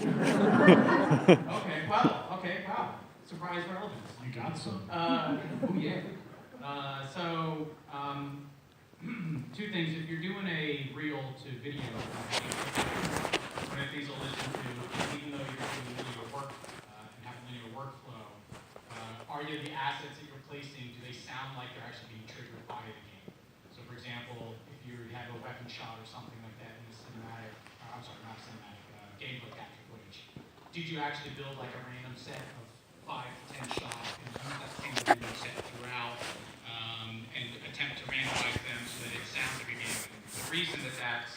Okay, wow. Surprise relevance. You got some. Oh yeah. So, two things. If you're doing a reel to video, one of the things I'll listen to, even though you're doing linear work and have a linear workflow, are there the assets that you're placing? Do they sound like they're actually being triggered by the game? So, for example, if you have a weapon shot or something like that in a cinematic, I'm sorry, not cinematic, gameplay capture footage, did you actually build like a random set of 5 to 10 shots and use that same random set throughout and attempt to randomize them so that it sounds like a game? The reason that that's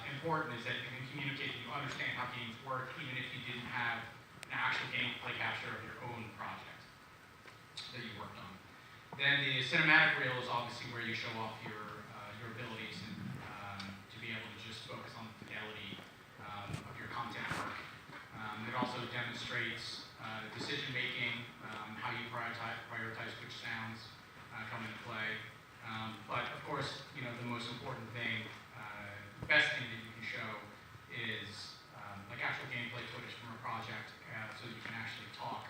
important is that you can communicate, you understand how games work, even if you didn't have an actual gameplay capture of your own project that you worked on. Then the cinematic reel is obviously where you show off your abilities and to be able to just focus on the fidelity of your content work. It also demonstrates decision making, how you prioritize which sounds come into play. But of course, the most important thing, the best thing that you can show is like actual gameplay footage from a project, so that you can actually talk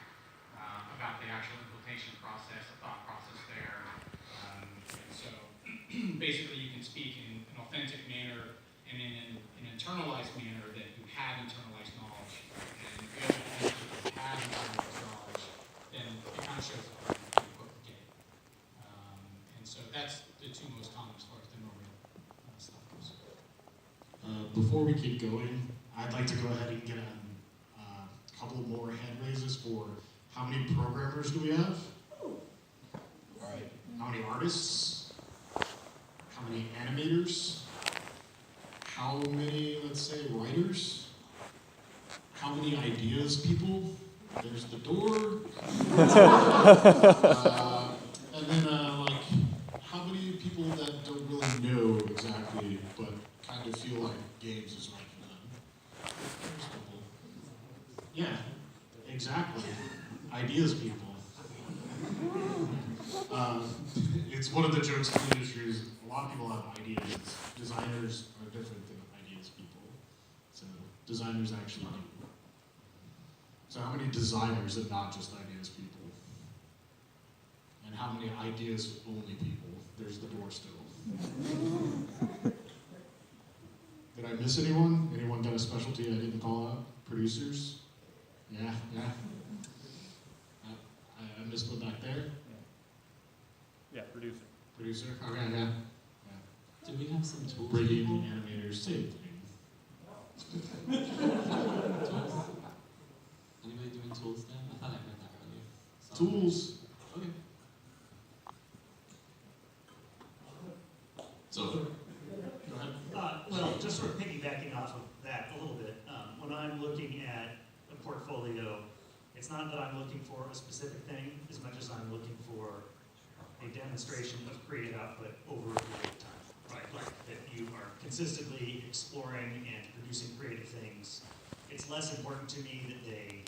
about the actual implementation process, the thought process there. And so basically you can speak in an authentic manner and in an internalized manner that you have internalized knowledge. And if you have internalized knowledge, then it kind of shows up in the book game. And so that's the two most common as far as the normal stuff goes. Before we keep going, I'd like to go ahead and get a couple more hand raises for how many programmers do we have? All right. How many artists? How many animators? How many, let's say, writers? How many ideas people? There's the door. And then, how many people that don't really know exactly, but kind of feel like games is right for them? There's a couple. Yeah, exactly. Ideas people. It's one of the jokes in the industry is a lot of people have ideas. Designers are different than ideas people. So designers actually do. So how many designers and not just ideas people? And how many ideas only people? There's the door still. Did I miss anyone? Anyone got a specialty I didn't call out? Producers? Yeah. I missed one back there. Yeah, producer. Producer? Okay, yeah. Do we have some tools? Bringing animators, same thing. Tools? Anybody doing tools now? I thought I heard that earlier. Tools. Okay. So, Go ahead. Well, just sort of piggybacking off of that a little bit, when I'm looking at a portfolio, it's not that I'm looking for a specific thing as much as I'm looking for a demonstration of creative output over a period of time, right? Like that you are consistently exploring and producing creative things. It's less important to me that they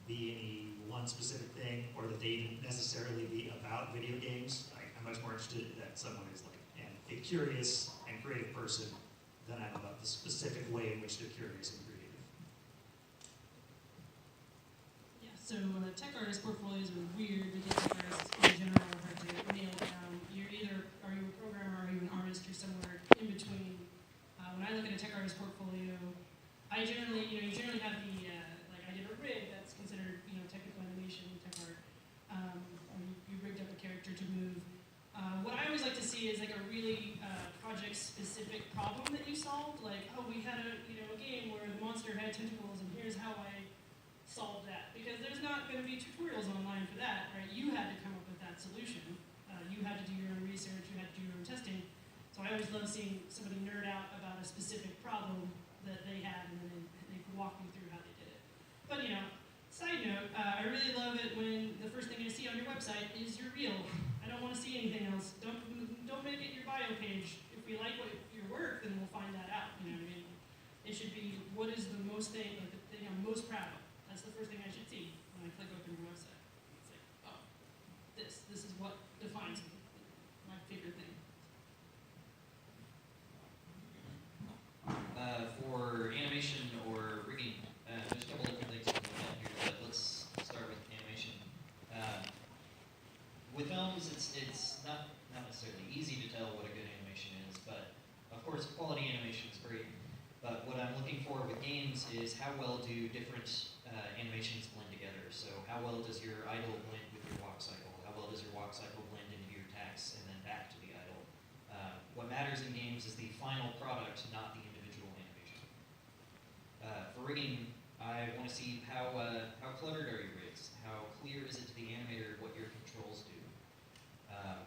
be any one specific thing or that they even necessarily be about video games. I'm much more interested that someone is like a curious and creative person than I'm about the specific way in which they're curious and creative. Yeah, so tech artist portfolios are weird because tech artists in general are hard to nail down. You're either, are you a programmer, are you an artist, you're somewhere in between. When I look at a tech artist portfolio, I generally, you generally have the, like I did a rig that's considered, technical animation, tech art. Or you rigged up a character to move. What I always like to see is like a really project-specific problem that you solved. Like, oh, we had a game where the monster had tentacles, and here's how I solved that. Because there's not going to be tutorials online for that, right? You had to come up with that solution. You had to do your own research. You had to do your own testing. So I always love seeing somebody nerd out about a specific problem that they had, and then they could walk me through how they did it. But side note, I really love it when the first thing I see on your website is your reel. I don't want to see anything else. Don't make it your bio page. If we like your work, then we'll find that out. You know what I mean? It should be what is the most thing, like the thing I'm most proud of. That's the first thing I should see when I click open your website. It's like, oh, this is what defines my favorite thing. for animation or rigging, for with games is how well do different animations blend together. So how well does your idle blend with your walk cycle? How well does your walk cycle blend into your text and then back to the idle? What matters in games is the final product, not the individual animation. For rigging, I want to see how cluttered are your rigs? How clear is it to the animator what your controls do?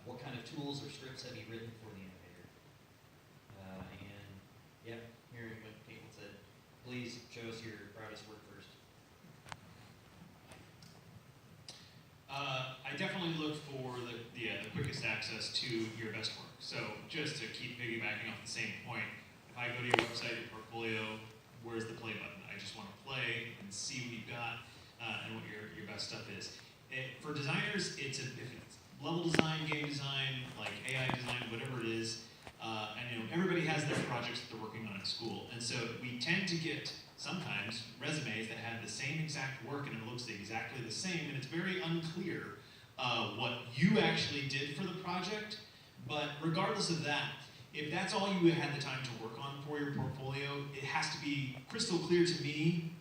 What kind of tools or scripts have you written for the animator? And yeah, hearing what Caitlin said, please show us your proudest work first. I definitely look for the quickest access to your best work. So just to keep piggybacking off the same point, if I go to your website, your portfolio, where's the play button? I just want to play and see what you've got and what your best stuff is. For designers, if it's level design, game design, like AI design, whatever it is, and everybody has their projects that they're working on at school, and so we tend to get sometimes resumes that have the same exact work and it looks exactly the same, and it's very unclear what you actually did for the project. But regardless of that, if that's all you had the time to work on for your portfolio, it has to be crystal clear to me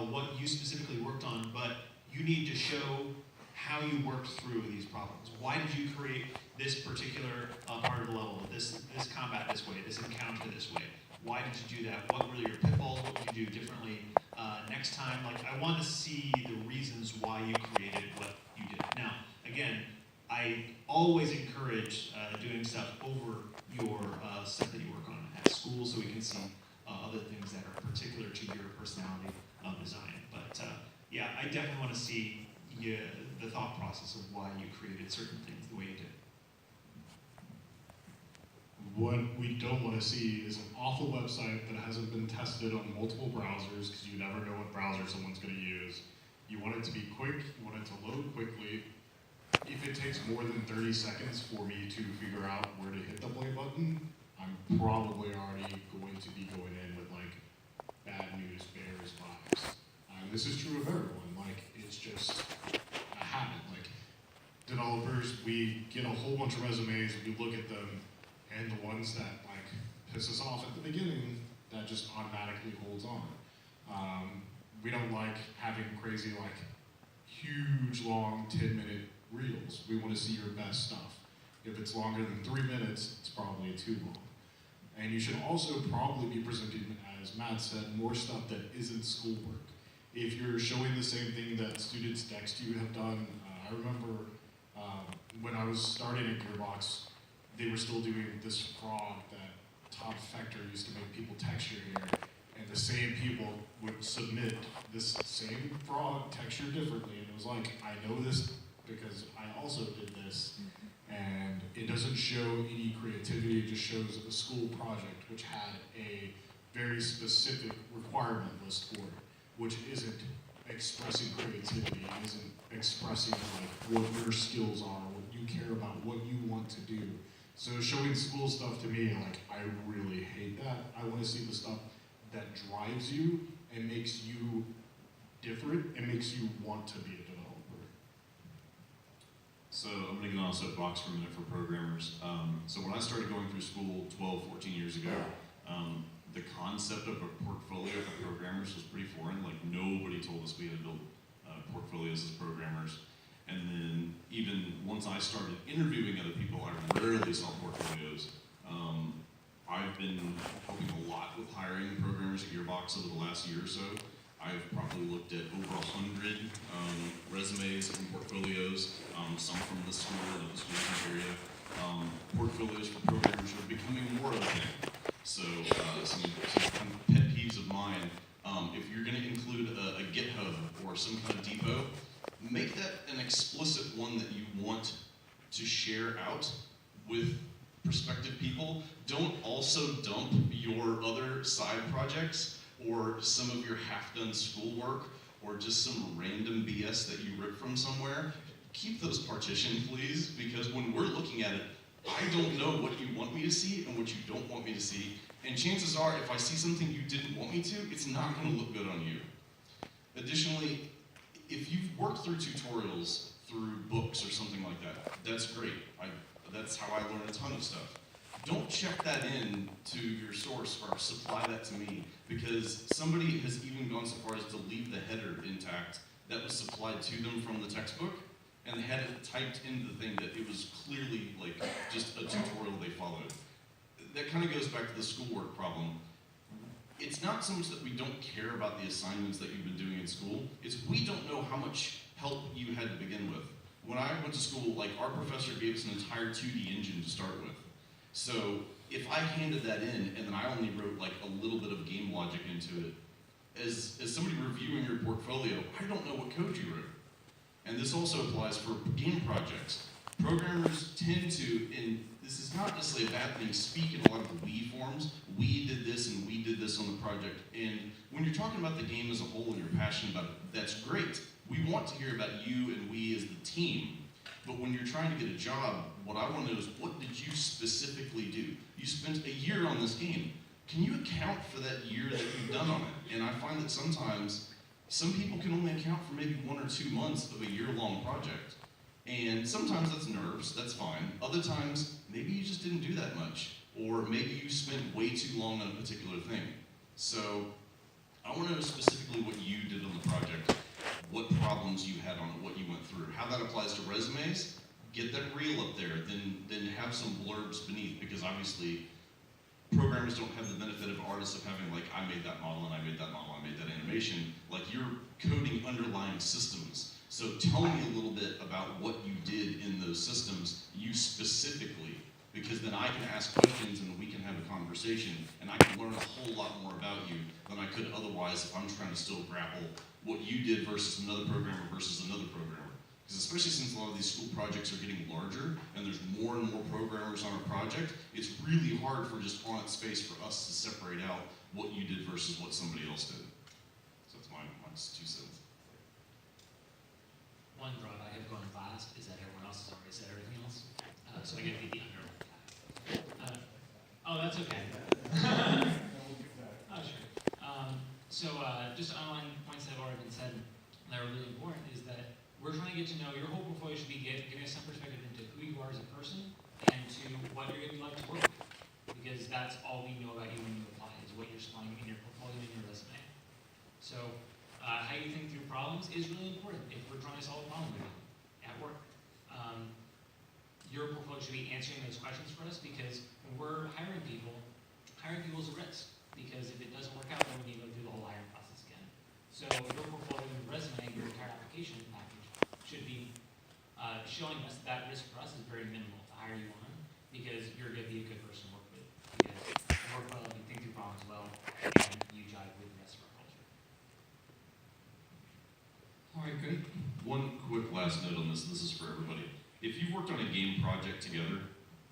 what you specifically worked on, but you need to show how you worked through these problems. Why did you create this particular part of the level, this combat this way, this encounter this way? Why did you do that? What were your pitfalls? What would you do differently next time? Like, I want to see the reasons why you created what you did. Now, again, I always encourage doing stuff over your stuff that you work on at school so we can see other things that are particular to your personality design. But yeah, I definitely want to see the thought process of why you created certain things the way you did. What we don't want to see is an awful website that hasn't been tested on multiple browsers, because you never know what browser someone's going to use. You want it to be quick, you want it to load quickly. If it takes more than 30 seconds for me to figure out where to hit the play button, I'm probably already going to be going in with like bad news bears vibes. This is true of everyone. Like, it's just a habit. Like, developers, we get a whole bunch of resumes, we look at them, and the ones that like piss us off at the beginning, that just automatically holds on. We don't like having crazy, like, huge, long 10-minute reels. We want to see your best stuff. If it's longer than 3 minutes, it's probably too long. And you should also probably be presenting, as Matt said, more stuff that isn't schoolwork. If you're showing the same thing that students next to you have done, I remember when I was starting at Gearbox, they were still doing this frog that Todd Fector used to make people texture here, and the same people would submit this same frog textured differently, and it was like, I know this because I also did this, and it doesn't show any creativity, it just shows a school project which had a very specific requirement list for it, which isn't expressing creativity, isn't expressing like what your skills are, what you care about, what you want to do. So showing school stuff to me, like, I really hate that. I want to see the stuff that drives you and makes you different and makes you want to be a developer. So I'm going to get on a soapbox for a minute for programmers. So when I started going through school 12, 14 years ago, the concept of a portfolio for programmers was pretty foreign. Like, nobody told us we had to build portfolios as programmers. And then even once I started interviewing other people, I rarely saw portfolios. I've been helping a lot with hiring programmers at Gearbox over the last year or so. I've probably looked at over 100 resumes and portfolios, some from this school and other schools in the area. Portfolios for programmers are becoming more of a thing. So some pet peeves of mine, if you're going to include a GitHub or some kind of depot, make that an explicit one that you want to share out with prospective people. Don't also dump your other side projects or some of your half-done schoolwork or just some random BS that you ripped from somewhere. Keep those partitioned, please, because when we're looking at it, I don't know what you want me to see and what you don't want me to see. And chances are, if I see something you didn't want me to, it's not going to look good on you. Additionally, if you've worked through tutorials, through books or something like that, that's great. That's how I learned a ton of stuff. don't check that in to your source or supply that to me, because somebody has even gone so far as to leave the header intact that was supplied to them from the textbook, and they had it typed into the thing that it was clearly like just a tutorial they followed. That kind of goes back to the schoolwork problem. It's not so much that we don't care about the assignments that you've been doing in school, it's we don't know how much help you had to begin with. When I went to school, like our professor gave us an entire 2D engine to start with. So if I handed that in and then I only wrote like a little bit of game logic into it, as somebody reviewing your portfolio, I don't know what code you wrote. And this also applies for game projects. Programmers tend to, and this is not necessarily a bad thing, speak in a lot of we forms. We did this and we did this on the project. And when you're talking about the game as a whole and you're passionate about it, that's great. We want to hear about you and we as the team. But when you're trying to get a job, what I want to know is, what did you specifically do? You spent a year on this game. Can you account for that year that you've done on it? And I find that sometimes some people can only account for maybe 1 or 2 months of a year-long project. And sometimes that's nerves, that's fine. Other times, maybe you just didn't do that much. Or maybe you spent way too long on a particular thing. So I want to know specifically what you did on the project, what problems you had on it, what you went through, how that applies to resumes. Get that reel up there, then have some blurbs beneath, because obviously programmers don't have the benefit of artists of having like, I made that model and I made that model, I made that animation. Like, you're coding underlying systems. So tell me a little bit about what you did in those systems, you specifically, because then I can ask questions and we can have a conversation and I can learn a whole lot more about you than I could otherwise if I'm trying to still grapple what you did versus another programmer versus another programmer. Because especially since a lot of these school projects are getting larger and there's more and more programmers on a project, it's really hard for just on its space for us to separate out what you did versus what somebody else did. So that's my 2 cents. One thought I have gone fast is that everyone else has already said everything else. So I get to be the under. Oh, that's okay. Oh, sure. Just online points that have already been said that are really important is that we're trying to get to know your whole portfolio should be giving us some perspective into who you are as a person and to what you're going to be like to work with. Because that's all we know about you when you apply is what you're supplying in your portfolio and your resume. So how you think through problems is really important if we're trying to solve a problem at work. Your portfolio should be answering those questions for us, because when we're hiring people is a risk. Because if it doesn't work out, then we need to go through the whole hiring process again. So your portfolio and resume, your entire application package should be showing us that risk for us is very minimal to hire you on, because you're going to be a good person to work with. Because you work well, you think through problems well, and you jive with the rest of our culture. All right, good. One quick last note on this is for everybody. If you've worked on a game project together,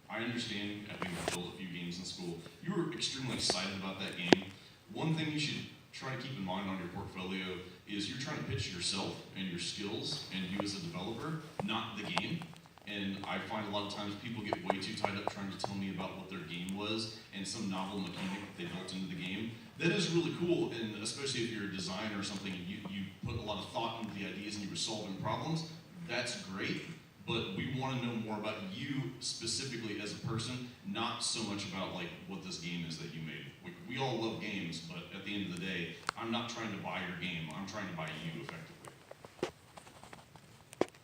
I understand, having built a few games in school, you were extremely excited about that game. One thing you should try to keep in mind on your portfolio is you're trying to pitch yourself and your skills and you as a developer, not the game. And I find a lot of times people get way too tied up trying to tell me about what their game was and some novel mechanic that they built into the game. That is really cool, and especially if you're a designer or something and you put a lot of thought into the ideas and you were solving problems, that's great. But we want to know more about you specifically as a person, not so much about like what this game is that you made. We all love games, but at the end of the day, I'm not trying to buy your game, I'm trying to buy you effectively.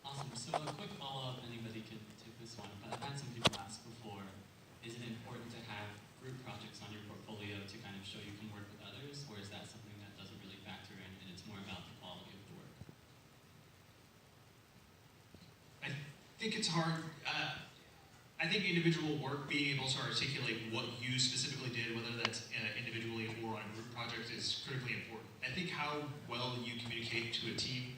Awesome. So a quick follow-up, anybody can take this one, but I've had some people ask before, is it important to have group projects on your portfolio to kind of show you can work with others, or is that something that doesn't really factor in and it's more about the quality of the work? I think it's hard. I think individual work, being able to articulate what you specifically did, whether that's individually or on a group project, is critically important. I think how well you communicate to a team,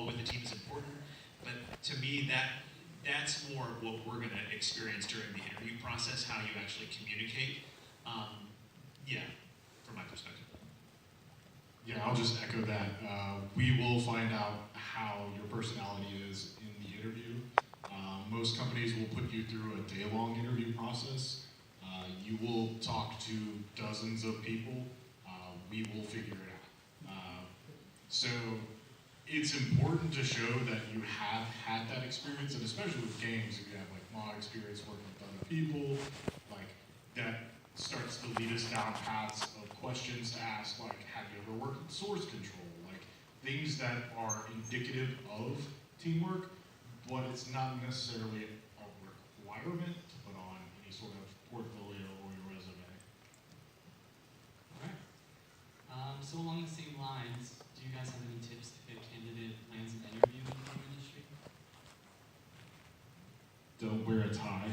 with the team is important, but to me that's more what we're going to experience during the interview process, how you actually communicate. From my perspective. Yeah, I'll just echo that. We will find out how your personality is in the interview. Most companies will put you through a day-long interview process. You will talk to dozens of people. We will figure it out. So it's important to show that you have had that experience, and especially with games, if you have like mod experience working with other people, like that starts to lead us down paths of questions to ask, like, have you ever worked with source control? Like, things that are indicative of teamwork, but it's not necessarily a requirement to put on any sort of portfolio or your resume. Alright. So along the same lines, do you guys have any tips if a candidate lands an interview in the film industry? Don't wear a tie.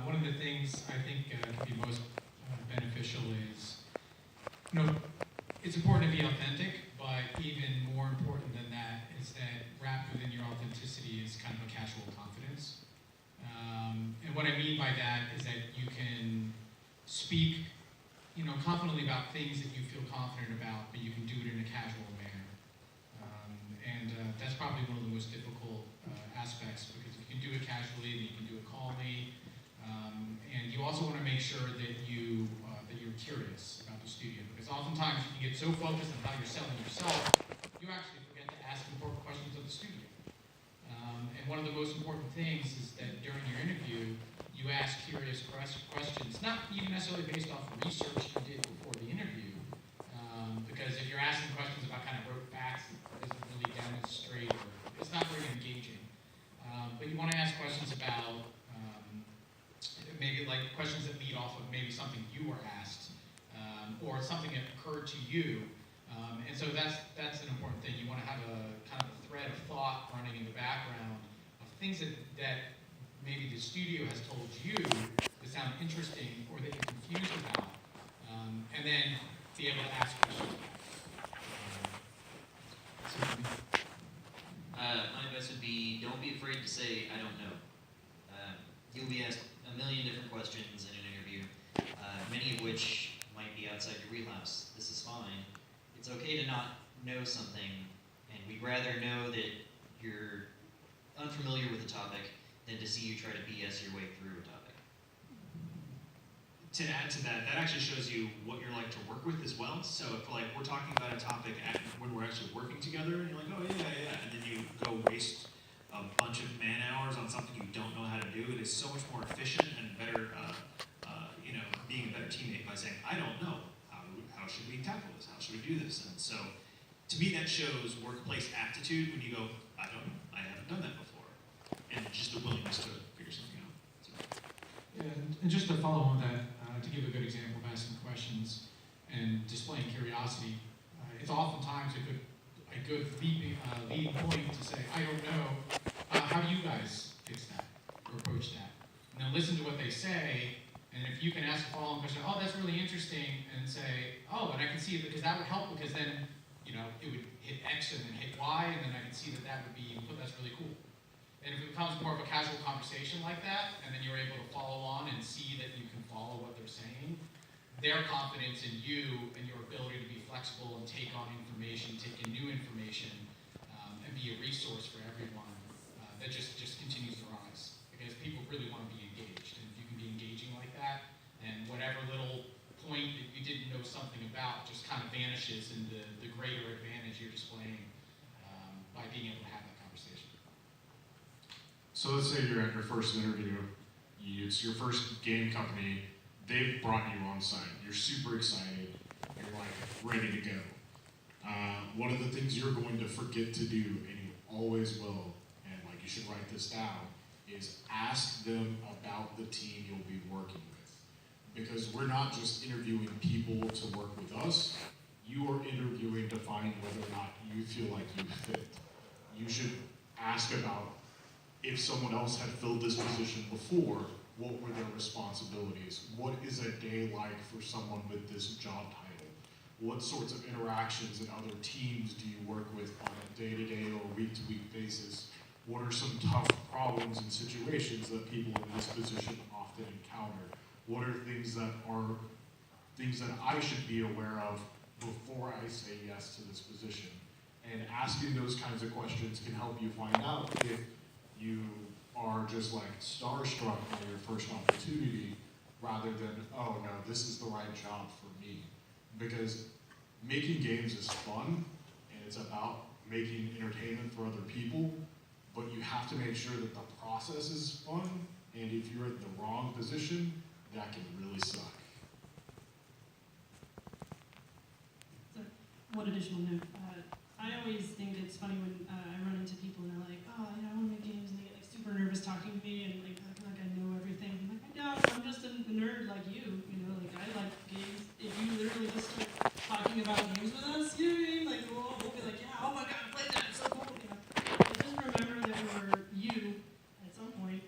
One of the things I think can be most beneficial is, it's important to be authentic, but even more important than that is that wrapped within your authenticity is kind of a casual confidence. And what I mean by that is that you can speak, confidently about things that you feel confident about, but you can do it in a casual manner. That's probably one of the most difficult aspects, because if you can do it casually, then you can do it calmly. And you also want to make sure that you're curious about the studio, because oftentimes you can get so focused on how you're selling yourself, you actually forget to ask important questions of the studio. And one of the most important things is that during your interview, you ask curious questions, not even necessarily based off research you did before the interview, because if you're asking questions about kind of rote facts, it doesn't really demonstrate, or it's not very engaging. But you want to ask questions about maybe like questions that lead off of maybe something you were asked, or something that occurred to you. And so that's an important thing. You want to have a kind of a thread of thought running in the background of things that maybe the studio has told you that sound interesting or that you're confused about, and then be able to ask questions. My advice would be, don't be afraid to say, I don't know. You'll be asked a million different questions in an interview, many of which might be outside your wheelhouse. This is fine. It's okay to not know something, and we'd rather know that you're unfamiliar with a topic than to see you try to BS your way through a topic. To add to that, that actually shows you what you're like to work with as well. So if we're talking about a topic when we're actually working together, and you're like, oh yeah, and then you go waste a bunch of man hours on something you don't know how to do, it is so much more efficient and better, being a better teammate by saying, I don't know, how should we tackle this? How should we do this? And so, to me, that shows workplace aptitude when you go, I don't know, I haven't done that before, and just the willingness to figure something out. So. Yeah, and just to follow on that, to give a good example of asking questions and displaying curiosity, it's oftentimes a good leading point to say, I don't know, how do you guys fix that or approach that? And then listen to what they say, and if you can ask a follow-on question, oh, that's really interesting, and say, oh, and I can see it, because that would help, because then, it would hit X and then hit Y, and then I can see that would be input, that's really cool. And if it becomes more of a casual conversation like that, and then you're able to follow on and see that you can follow what they're saying, their confidence in you and your ability to be flexible and take on information, take in new information, and be a resource for everyone, that just continues to rise. Because people really want to be engaged. And if you can be engaging like that, and whatever little point that you didn't know something about just kind of vanishes into the greater advantage you're displaying by being able to have that conversation. So let's say you're at your first interview, it's your first game company, they've brought you on site, you're super excited, you're like ready to go. One of the things you're going to forget to do, and you always will, and like you should write this down, is ask them about the team you'll be working with. Because we're not just interviewing people to work with us, you are interviewing to find whether or not you feel like you fit. You should ask about, if someone else had filled this position before, what were their responsibilities? What is a day like for someone with this job title? What sorts of interactions and other teams do you work with on a day-to-day or week-to-week basis? What are some tough problems and situations that people in this position often encounter? What are things that I should be aware of before I say yes to this position? And asking those kinds of questions can help you find out if you are just like starstruck by your first opportunity rather than, oh no, this is the right job for me. Because making games is fun and it's about making entertainment for other people, but you have to make sure that the process is fun, and if you're in the wrong position, that can really suck. So, one additional note. I always think it's funny when I run into people and they're like, oh, you know, I want to make games, and they get like super nervous talking to me and like acting like I know everything. I'm like, I don't, I'm just a nerd like you, you know, like I like games. If you literally just start talking about games with us, you know what I mean? Like we'll be like, yeah, oh my god, I played that, it's so cool, you know. But just remember that we're you at some point,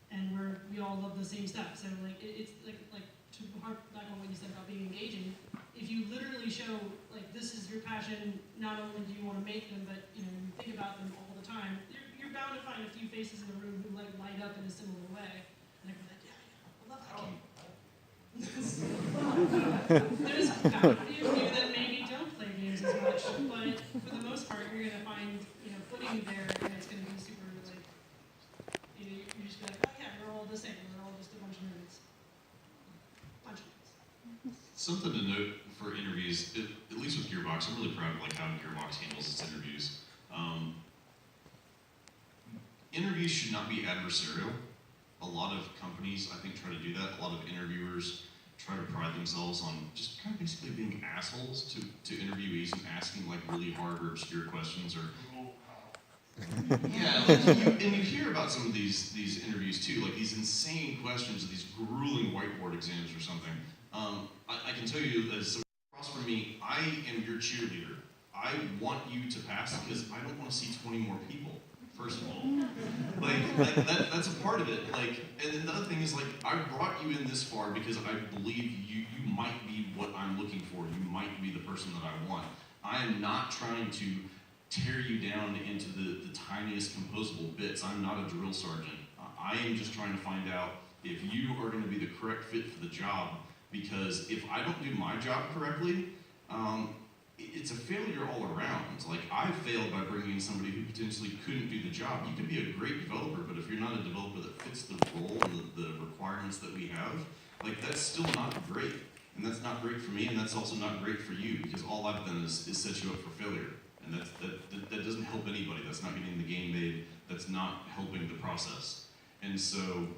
and we all love the same stuff. So like it's like to harp back on what you said about being engaging. If you literally show, like, this is your passion, not only do you want to make them, but, you know, you think about them all the time, you're bound to find a few faces in the room who, like, light up in a similar way. And they're like, yeah, I love that game. There's bound to be a few that maybe don't play games as much, but for the most part, you're going to find, you know, footing there, and it's going to be super, like, you know, you're just going to be like, oh, yeah, we're all the same. We're all just a bunch of nerds. Bunch of nerds. Something to note for interviews, at least with Gearbox, I'm really proud of like how Gearbox handles its interviews. Interviews should not be adversarial. A lot of companies, I think, try to do that. A lot of interviewers try to pride themselves on just kind of basically being assholes to interviewees and asking like really hard or obscure questions or yeah, like you hear about some of these interviews too, like these insane questions, these grueling whiteboard exams or something. I can tell you, as across from me, I am your cheerleader. I want you to pass because I don't want to see 20 more people. First of all, that's a part of it. Like, and then the other thing is like I brought you in this far because I believe you might be what I'm looking for. You might be the person that I want. I am not trying to tear you down into the tiniest composable bits. I'm not a drill sergeant. I am just trying to find out if you are going to be the correct fit for the job, because if I don't do my job correctly, it's a failure all around. Like, I failed by bringing in somebody who potentially couldn't do the job. You can be a great developer, but if you're not a developer that fits the role and the requirements that we have, like, that's still not great. And that's not great for me, and that's also not great for you, because all I've done is set you up for failure. And that doesn't help anybody. That's not getting the game made. That's not helping the process. And so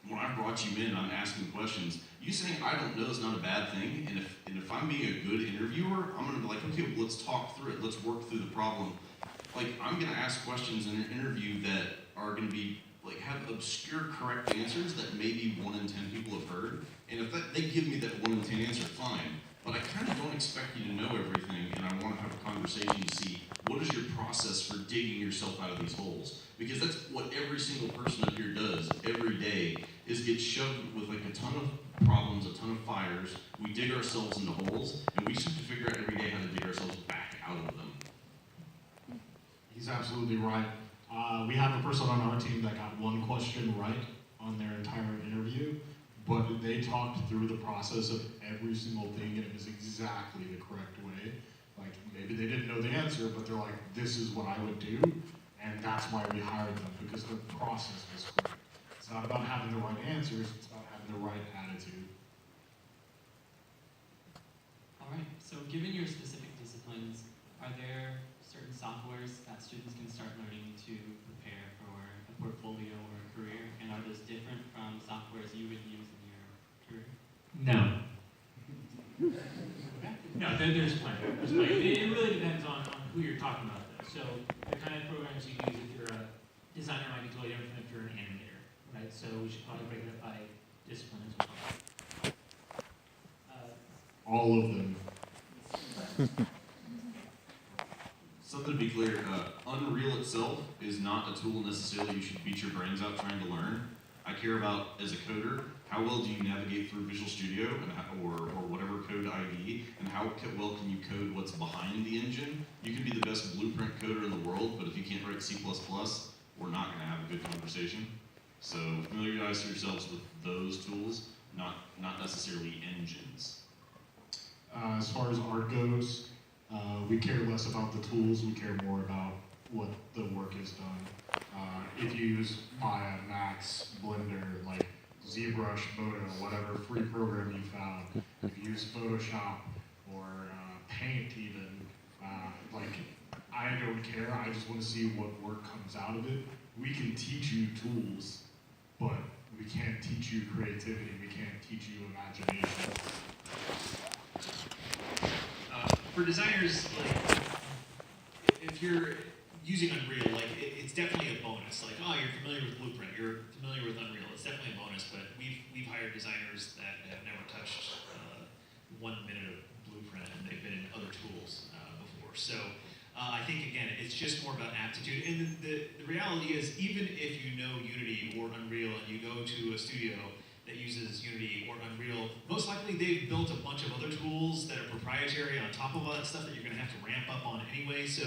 when I brought you in, I'm asking questions. You saying I don't know is not a bad thing. And if I'm being a good interviewer, I'm gonna be like, okay, well, let's talk through it. Let's work through the problem. Like, I'm gonna ask questions in an interview that are gonna be like have obscure correct answers that maybe 1 in 10 people have heard. And if they give me that 1 in 10 answer, fine. But I kind of don't expect you to know everything, and I want to have a conversation to see what is your process for digging yourself out of these holes. Because that's what every single person up here does every day, is get shoved with like a ton of problems, a ton of fires. We dig ourselves into holes, and we just have to figure out every day how to dig ourselves back out of them. He's absolutely right. We have a person on our team that got 1 question right on their entire interview, but they talked through the process of every single thing, and it was exactly the correct way. Like, maybe they didn't know the answer, but they're like, this is what I would do, and that's why we hired them, because their process was correct. It's not about having the right answers, it's about having the right attitude. All right, so given your specific disciplines, are there certain softwares that students can start learning to prepare for a portfolio or a career? And are those different from softwares you would use in your career? No. No, there's plenty. There's plenty. It really depends on who you're talking about, though. So the kind of programs you use if you're a designer might be totally different if you're an animator, right? So we should probably break it up by discipline as well. All of them. Something to be clear, Unreal itself is not a tool necessarily you should beat your brains out trying to learn. I care about, as a coder, how well do you navigate through Visual Studio and or whatever code ID, and how well can you code what's behind the engine? You can be the best blueprint coder in the world, but if you can't write C++, we're not going to have a good conversation. So familiarize yourselves with those tools, not necessarily engines. As far as art goes, we care less about the tools, we care more about what the work is done. If you use Maya, Max, Blender, like ZBrush, Moto, whatever free program you found, if you use Photoshop or Paint even, like I don't care. I just want to see what work comes out of it. We can teach you tools, but we can't teach you creativity. We can't teach you imagination. For designers, like, if you're using Unreal, like, it's definitely a bonus. Like, oh, you're familiar with Blueprint, you're familiar with Unreal. It's definitely a bonus, but we've hired designers that have never touched 1 minute of Blueprint, and they've been in other tools before. So I think, again, it's just more about aptitude. And the reality is, even if you know Unity or Unreal and you go to a studio that uses Unity or Unreal, most likely they've built a bunch of other tools that are proprietary on top of all that stuff that you're going to have to ramp up on anyway. So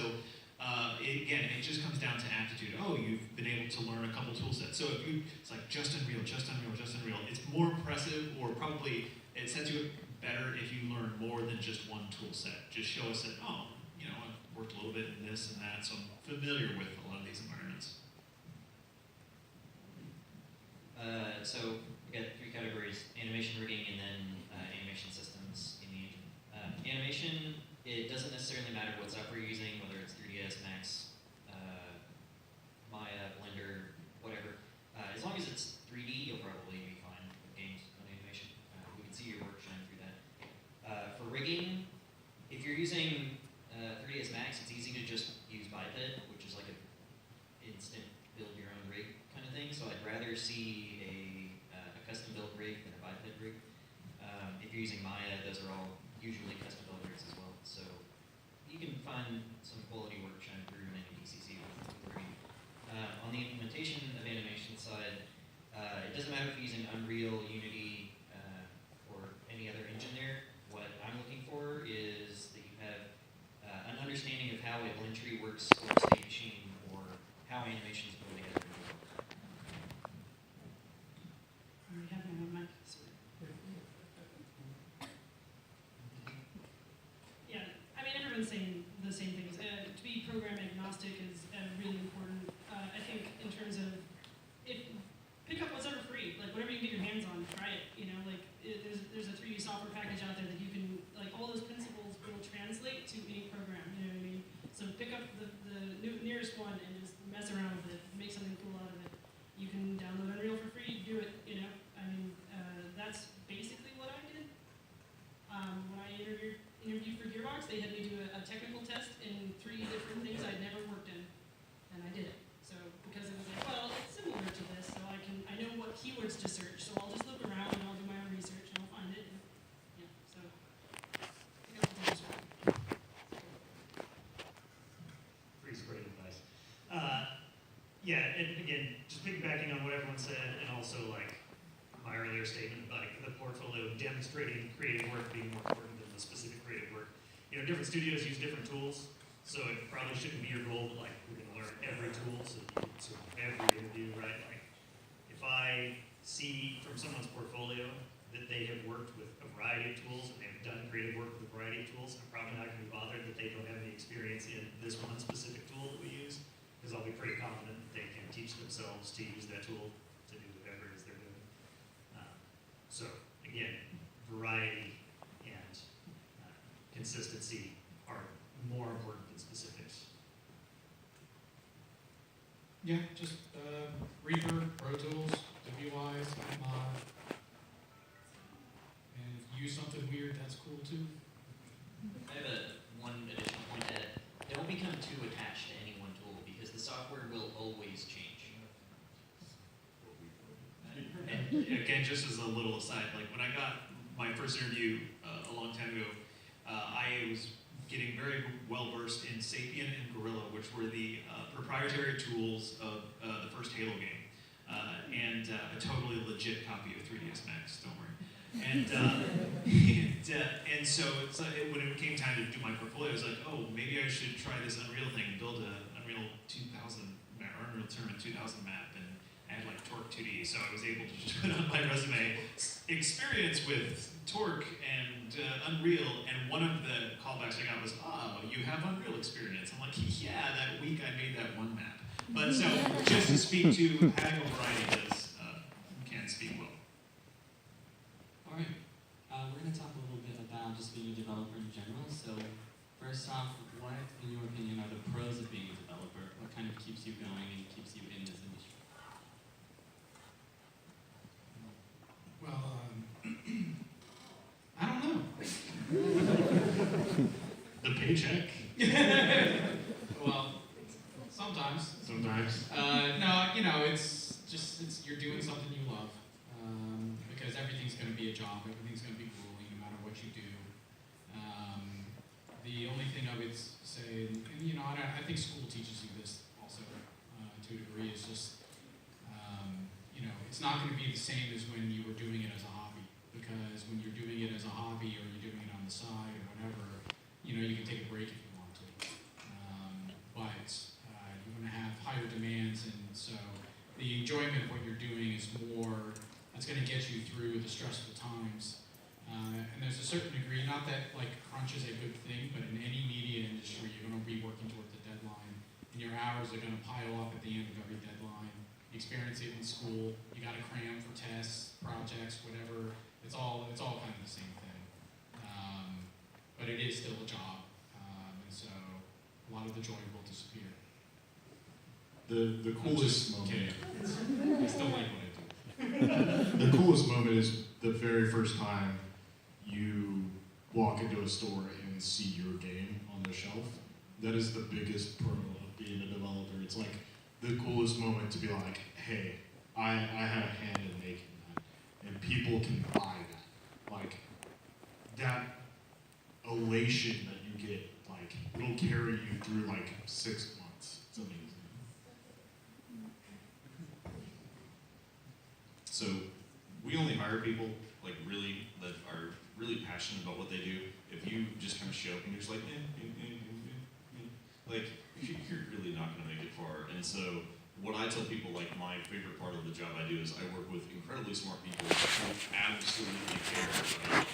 again, it just comes down to aptitude. Oh, you've been able to learn a couple tool sets. So if it's like just Unreal, just Unreal, just Unreal, it's more impressive, or probably it sets you up better if you learn more than just one tool set. Just show us that, oh, you know, I've worked a little bit in this and that, so I'm familiar with a lot of these environments. So we got 3 categories: animation rigging, and then animation systems in the engine. Animation, it doesn't necessarily matter what software you're using, whether it's 3ds Max, Maya, Blender, whatever. As long as it's 3D, you'll probably be fine with games on animation. We can see your work shine through that. For rigging, if you're using 3ds Max, it's easy to just use biped, which is like an instant build your own rig kind of thing. So I'd rather see a custom built rig than a biped rig. If you're using Maya, those are all usually custom built rigs as well. So you can find some quality work shine through in any DCC with rigging. On the implementation of animation side, it doesn't matter if you're using Unreal, Unity, or any other engine there. What I'm looking for is that you have an understanding of how a blend tree works or a state machine, or how animations go together. I already have my own mic, sorry. Yeah, I mean, everyone's saying the same things. To be program agnostic is really important. I think in terms of, pick up what's ever free, like whatever you can get your hands on, try it. You know, like there's a 3D software package out there that you can, like, all those principles will translate to any program. You know what I mean? So pick up the nearest one and just mess around with it, make something cool out of it. You can download Unreal for free, do it. You know, I mean, that's basically what I did. When I interviewed for Gearbox, they had me do a technical test in 3 different things I'd never worked in, and I did it. So because it was like, well, it's similar to this, so I know what keywords to search, so I'll just look around and I'll do my own research and I'll find it. And, yeah, so pick up the tools. Pretty great advice. Yeah, and again, just piggybacking on what everyone said, and also like my earlier statement about the portfolio demonstrating creative work being more important than the specific creative work. You know, different studios use different tools, so it probably shouldn't be your goal, but like we're gonna learn every tool, so every interview, right? Like if I see from someone's portfolio that they have worked with a variety of tools and they've done creative work with a variety of tools, I'm probably not gonna be bothered that they don't have any experience in this one specific tool that we use, because I'll be pretty confident that they can teach themselves to use that tool to do whatever it is they're doing. So again, variety and consistency are more important than specifics. Yeah, just Reaper, Pro Tools, WIs, Mod. And if you use something weird, that's cool too. I have one additional point to add. Don't become too attached to any one tool, because the software will always change. And again, just as a little aside, like when I got my first interview a long time ago, I was getting very well versed in Sapien and Gorilla, which were the proprietary tools of the first Halo game, and a totally legit copy of 3ds Max. Don't worry. And so it's when it came time to do my portfolio, I was like, oh, maybe I should try this Unreal thing and build an Unreal 2000 map, or Unreal Tournament 2000 map, and I had like Torque 2D, so I was able to just put on my resume experience with Torque and Unreal, and one of the callbacks I got was, oh, you have Unreal experience. I'm like, yeah, that week I made that one map. But so just to speak to having a variety does can speak well. All right, we're going to talk a little bit about just being a developer in general. So first off, what, in your opinion, are the pros of being a developer? What kind of keeps you going and keeps you in this industry? Well, I don't know. The paycheck. Well, sometimes. Sometimes. No, you're doing something you love, because everything's going to be a job, everything's going to be grueling no matter what you do. The only thing I would say, and I think school teaches you this also to a degree, is just, it's not going to be the same as when you were doing it as a hobby, because when you're doing it as a hobby or you're doing it on the side or whatever, you can take a break if you want to. But you're going to have higher demands, and so the enjoyment of what you're doing is more, that's going to get you through the stressful times. And there's a certain degree, not that crunch is a good thing, but in any media industry, you're going to be working towards the deadline, and your hours are going to pile up at the end of every deadline. You experience it in school, you got to cram for tests, projects, whatever. It's all kind of the same thing. But it is still a job, and so a lot of the joy will disappear. The coolest moment. I still like what I do. The coolest moment is the very first time you walk into a store and see your game on the shelf. That is the biggest pro of being a developer. It's like the coolest moment to be like, hey, I had a hand in making that. And people can buy that. Like, that elation that you get, it'll carry you through 6 months. It's amazing. So we only hire people really that are really passionate about what they do. If you just kind of show up and you're just like, you're really not going to make it far. And so what I tell people, my favorite part of the job I do is I work with incredibly smart people who absolutely care about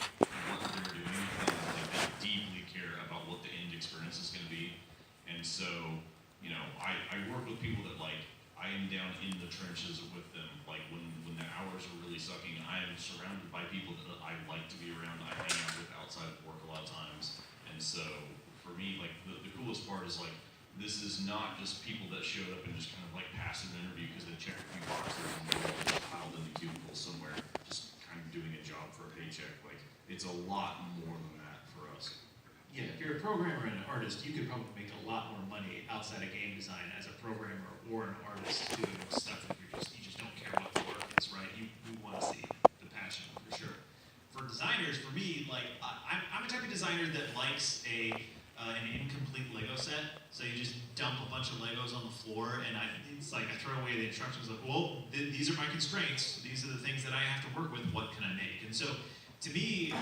what they're doing, and they deeply care about what the end experience is going to be. And so, I work with people that I am down in the trenches with them. When the hours are really sucking, I am surrounded by people that I like to be around. I hang out with outside of work a lot of times. And so for me, the coolest part is this is not just people that showed up and just kind of passed an interview because they checked a few boxes and they were just piled in the cubicle somewhere, just kind of doing a job for a paycheck. It's a lot more than that for us. Yeah, if you're a programmer and an artist, you could probably make a lot more money outside of game design as a programmer or an artist doing stuff that you just don't care what the work is, right? You want to see the passion for sure. For designers, for me, I'm a type of designer that likes an incomplete Lego set. So you just dump a bunch of Legos on the floor, and it's I throw away the instructions. These are my constraints. These are the things that I have to work with. What can I make? And so, to me,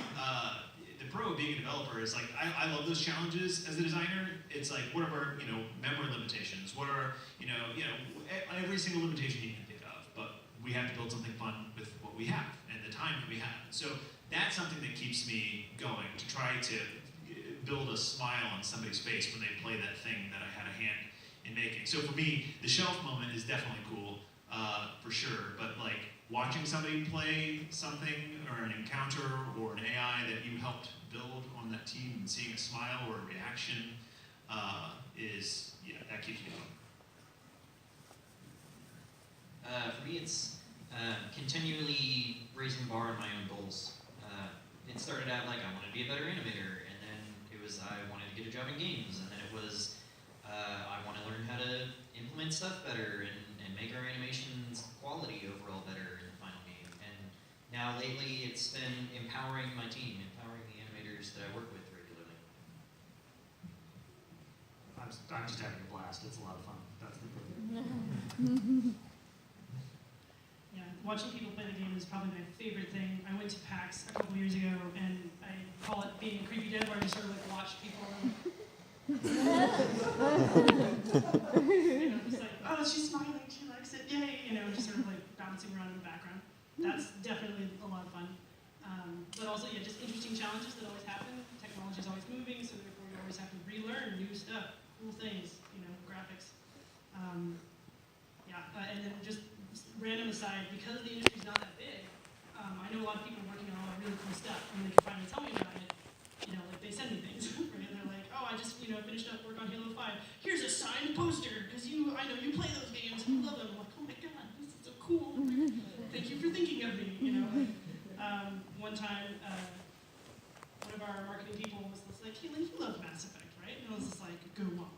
the pro of being a developer is I love those challenges as a designer. It's what are our memory limitations? What are every single limitation you can think of, but we have to build something fun with what we have and the time that we have. So that's something that keeps me going, to try to build a smile on somebody's face when they play that thing that I had a hand in making. So for me, the shelf moment is definitely cool, for sure, but watching somebody play something or an encounter or an AI that you helped build on that team and seeing a smile or a reaction that keeps me going. For me, it's continually raising the bar on my own goals. It started out I wanted to be a better animator, and then it was I wanted to get a job in games, and then it was I want to learn how to implement stuff better and make our animations quality overall better in the final game. And now lately, it's been empowering my team, empowering the animators that I work with regularly. I'm just having a blast. It's a lot of fun. That's the program. Yeah, watching people play the game is probably my favorite thing. I went to PAX a couple years ago, and I call it being a creepy dead, where I just sort of watch people and just oh, she's smiling, she likes it, yay, just sort of bouncing around in the background. That's definitely a lot of fun. But also, yeah, just interesting challenges that always happen. Technology is always moving, so therefore you always have to relearn new stuff, cool things, graphics. And then just random aside, because the industry's not that big, I know a lot of people working on a lot of really cool stuff, and they can finally tell me about it. They send me things, right? And they're like, oh, I just, finished up our marketing people was just like, Caitlin, you love Mass Effect, right? And I was just like, go on.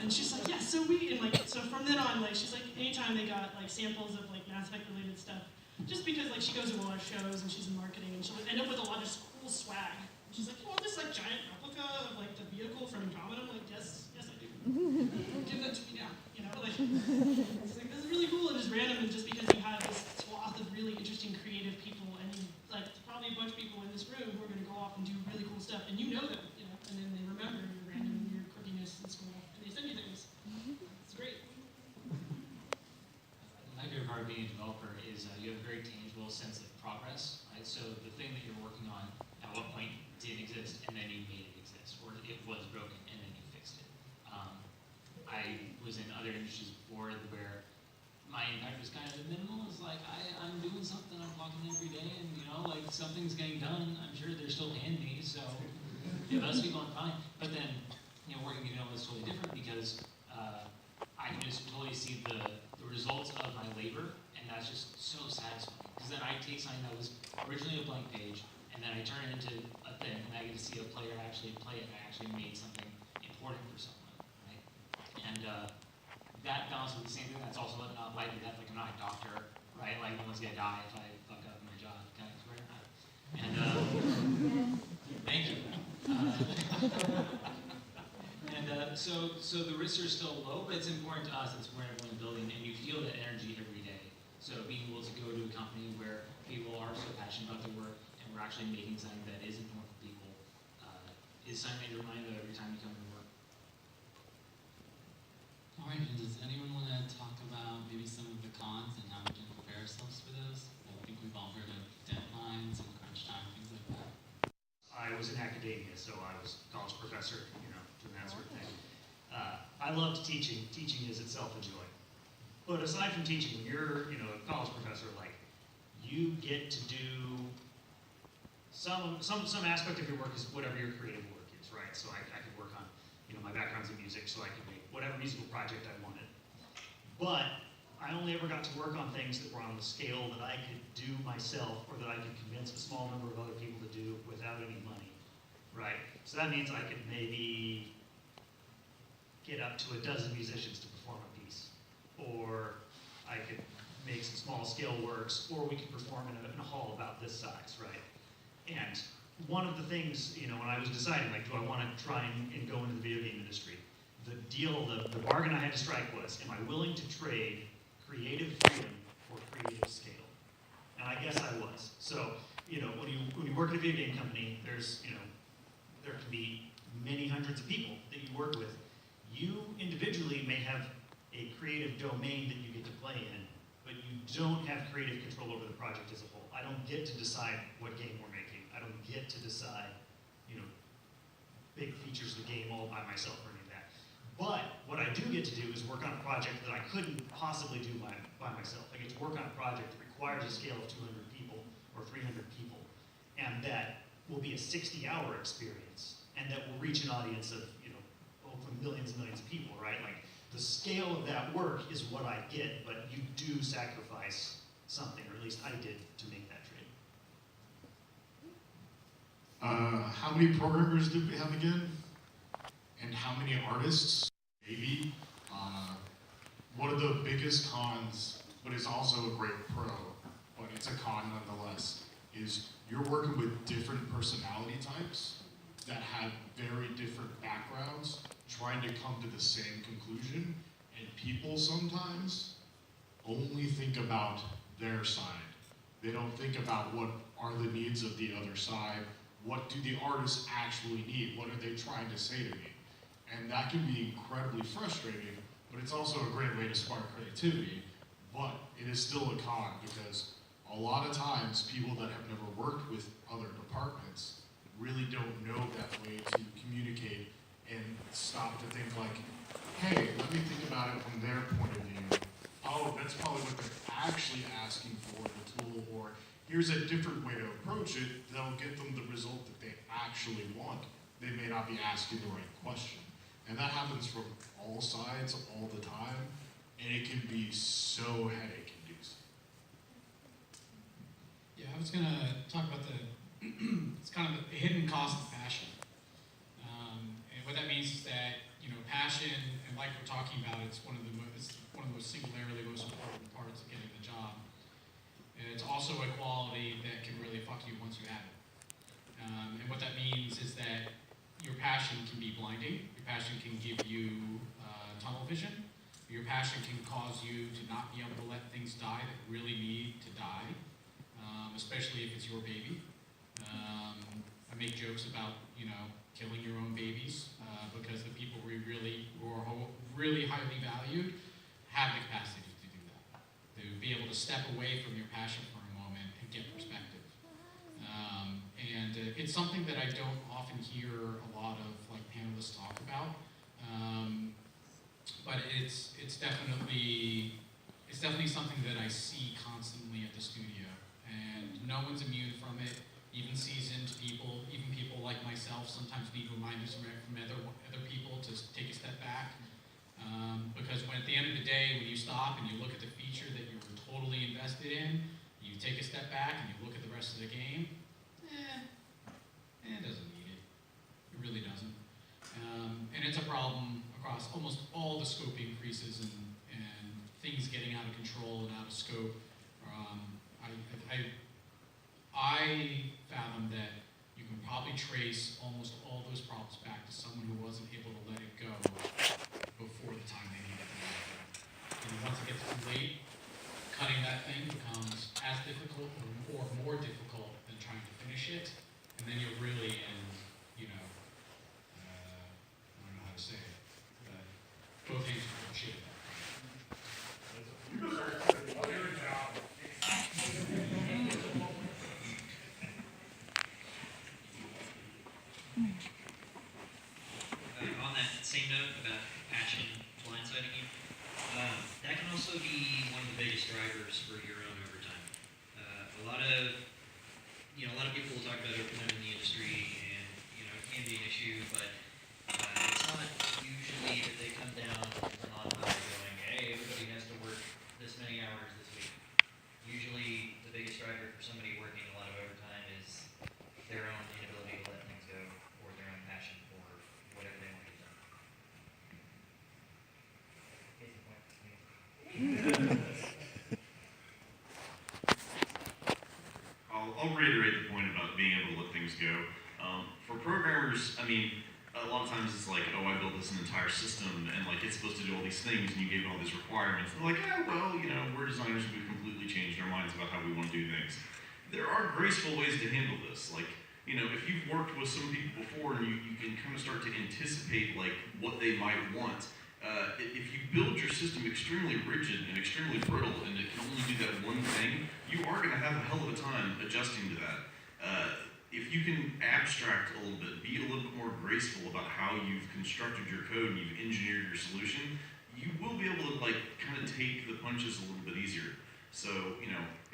And she's like, yeah, so from then on, like, she's like, anytime they got like samples of like Mass Effect related stuff, just because like she goes to a lot of shows and she's in marketing and she'll end up with a lot of cool swag. And she's like, you want this like giant replica of like the vehicle from Andromeda? I'm like, yes, I do. Give that to me now. You know, like, it's like, this is really cool and just random, and just because you have this swath of really interesting creative people, and you, like, probably a bunch of people in this room who are going to go off and do really cool stuff, and you know them, you know, and then they remember your random, your quirkiness in school, and they send you things. It's great. My favorite part of being a developer is you have a very tangible sense of progress, right? So the thing that you're working on at one point didn't exist, and then you made it exist, or it was broken, and then you fixed it. I was in other industries before where my impact was kind of minimal. It's like, I'm doing something, I'm clocking in every day, and you know, like, something's getting done. I'm sure they're still paying me, so it must be going fine. But then, you know, working in Innova is totally different because I can just totally see the results of my labor, and that's just so satisfying. Because then I take something that was originally a blank page, and then I turn it into a thing, and I get to see a player actually play it, and I actually made something important for someone. And that balance is the same thing. That's also not life and death. Like, I'm not a doctor, right? Like, no one's gonna die if I fuck up my job. Can I swear? And thank you. So the risks are still low, but it's important to us. It's where everyone's building, and you feel that energy every day. So being able to go to a company where people are so passionate about their work, and we're actually making something that is important for people, is something that you remind of every time you come to work. All right, and does anyone want to talk about maybe some of the cons and how we can prepare ourselves for those? I think we've all heard of deadlines and crunch time, things like that. I was in academia, so I was a college professor, you know, doing that sort of thing. I loved teaching. Teaching is itself a joy. But aside from teaching, when you're, you know, a college professor, like, you get to do some aspect of your work is whatever your creative work is, right? So I could work on, you know, my background's in music, so I could make whatever musical project I wanted. But I only ever got to work on things that were on the scale that I could do myself, or that I could convince a small number of other people to do without any money, right? So that means I could maybe get up to a dozen musicians to perform a piece, or I could make some small scale works, or we could perform in a hall about this size, right? And one of the things, you know, when I was deciding, like, do I want to try and go into the video game industry, the deal, the bargain I had to strike was, am I willing to trade creative freedom for creative scale? And I guess I was. So, you know, when you work at a video game company, there's, you know, there can be many hundreds of people that you work with. You individually may have a creative domain that you get to play in, but you don't have creative control over the project as a whole. I don't get to decide what game we're making. I don't get to decide, you know, big features of the game all by myself or any of that. But what I do get to do is work on a project that I couldn't possibly do by myself. I get to work on a project that requires a scale of 200 people or 300 people, and that will be a 60-hour experience, and that will reach an audience of, you know, hopefully millions and millions of people, right? Like, the scale of that work is what I get, but you do sacrifice something, or at least I did, to make that trade. How many programmers do we have again? And how many artists? Maybe. One of the biggest cons, but it's also a great pro, but it's a con nonetheless, is you're working with different personality types that have very different backgrounds, trying to come to the same conclusion, and people sometimes only think about their side. They don't think about what are the needs of the other side, what do the artists actually need, what are they trying to say to me? And that can be incredibly frustrating, but it's also a great way to spark creativity, but it is still a con because a lot of times people that have never worked with other departments really don't know that way to communicate and stop to think like, hey, let me think about it from their point of view. Oh, that's probably what they're actually asking for in the tool, or here's a different way to approach it that'll get them the result that they actually want. They may not be asking the right question. And that happens from all sides all the time, and it can be so headache-inducing. Yeah, I was going to talk about the cost of passion. And what that means is that, passion, and like we're talking about, it's one of the most singularly most important parts of getting the job. And it's also a quality that can really fuck you once you have it. And what that means is that your passion can be blinding. Your passion can give you tunnel vision. Your passion can cause you to not be able to let things die that really need to die, especially if it's your baby. I make jokes about, killing your own babies because the people who are really highly valued have the capacity to do that. To be able to step away from your passion for a moment and get perspective. And it's something that I don't often hear a lot of panelists talk about. But it's definitely something that I see constantly at the studio, and no one's immune from it. Even seasoned people, even people like myself, sometimes need reminders from other people to take a step back. Because at the end of the day, when you stop and you look at the feature that you were totally invested in, you take a step back and you look at the rest of the game. It doesn't need it. It really doesn't. And it's a problem across almost all the scope increases and things getting out of control and out of scope. I fathom that you can probably trace almost all those problems back to someone who wasn't able to let it go before the time they needed to let it go. And once it gets too late, cutting that thing becomes as difficult or more difficult than trying to finish it. And then you're really in, I don't know how to say it, but both hands are full of shit. On that same note about passion blindsiding you, that can also be one of the biggest drivers for your own overtime. A lot of people will talk about overtime in the industry, and it can be an issue, but it's not usually that they come down on high going, hey, everybody has to work this many hours this week. Usually, the biggest driver for somebody working a lot of overtime is their own inability to let things go, or their own passion for whatever they want to get done. Case in point, me. I'll reiterate the point about being able to let things go. For programmers, I mean, a lot of times it's like, oh, I built this entire system and it's supposed to do all these things and you gave it all these requirements. They're like, yeah, well, we're designers, we've completely changed our minds about how we want to do things. There are graceful ways to handle this. If you've worked with some people before and you can kind of start to anticipate what they might want. If you build your system extremely rigid and extremely brittle and it can only do that one thing, you are going to have a hell of a time adjusting to that. If you can abstract a little bit, be a little bit more graceful about how you've constructed your code and you've engineered your solution, you will be able to kind of take the punches a little bit easier. So,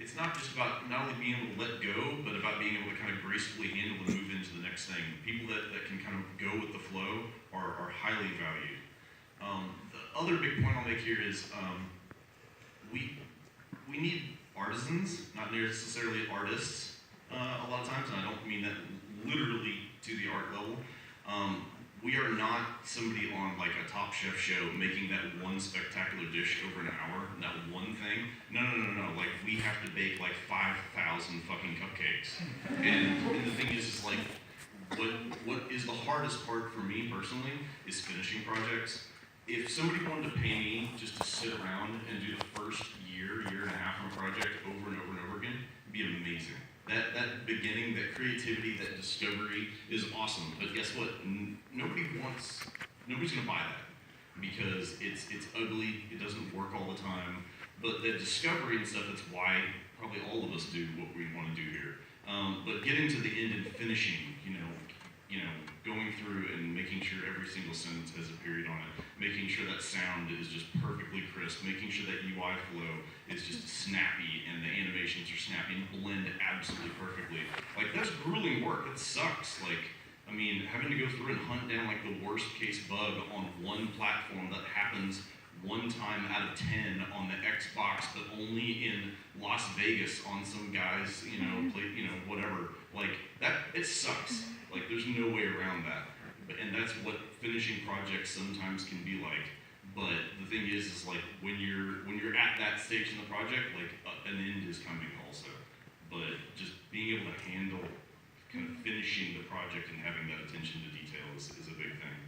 it's not just about not only being able to let go, but about being able to kind of gracefully handle and move into the next thing. People that can kind of go with the flow are highly valued. The other big point I'll make here is we need artisans, not necessarily artists a lot of times, and I don't mean that literally to the art level. We are not somebody on a Top Chef show making that one spectacular dish over an hour, and that one thing. No. We have to bake 5,000 fucking cupcakes. And the thing is what is the hardest part for me personally is finishing projects. If somebody wanted to pay me just to sit around and do the first year and a half on a project over and over and over again, it'd be amazing. That beginning, that creativity, that discovery is awesome. But guess what? Nobody's gonna buy that because it's ugly. It doesn't work all the time. But the discovery and stuff, that's why probably all of us do what we want to do here. But getting to the end and finishing, going through and making sure every single sentence has a period on it, making sure that sound is just perfectly crisp, making sure that UI flow is just snappy and the animations are snappy and blend absolutely perfectly. That's grueling work. It sucks. Having to go through and hunt down the worst case bug on one platform that happens one time out of 10 on the Xbox, but only in Las Vegas on some guy's, whatever. That, it sucks. Like, there's no way around that. And that's what finishing projects sometimes can be like. But the thing is like when you're at that stage in the project, like an end is coming also. But just being able to handle kind of finishing the project and having that attention to detail is a big thing.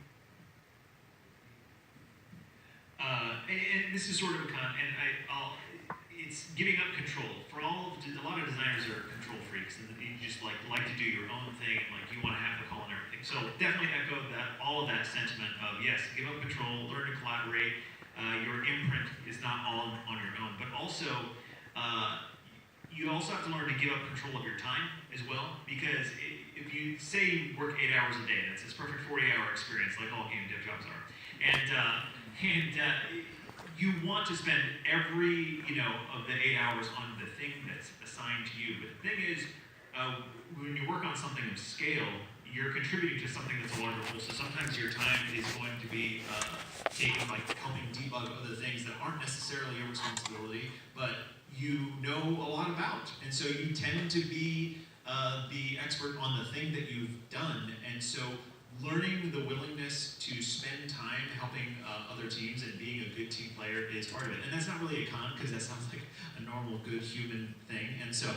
And this is sort of it's giving up control. For a lot of designers are control freaks, and you just like to do your own thing, and like you want to have the call and everything. So definitely echo all of that sentiment of yes, give up control, learn to collaborate. Your imprint is not all on your own, but also you also have to learn to give up control of your time as well, because if you say you work 8 hours a day, that's this perfect 40-hour experience, like all game dev jobs are, and you want to spend every of the 8 hours on the thing that's assigned to you. But the thing is, when you work on something of scale, you're contributing to something that's a larger whole. So sometimes your time is going to be taken like helping debug other things that aren't necessarily your responsibility, but you know a lot about. And so you tend to be the expert on the thing that you've done. And so learning the willingness to spend time helping other teams and being a good team player is part of it. And that's not really a con, because that sounds like a normal, good human thing. And so,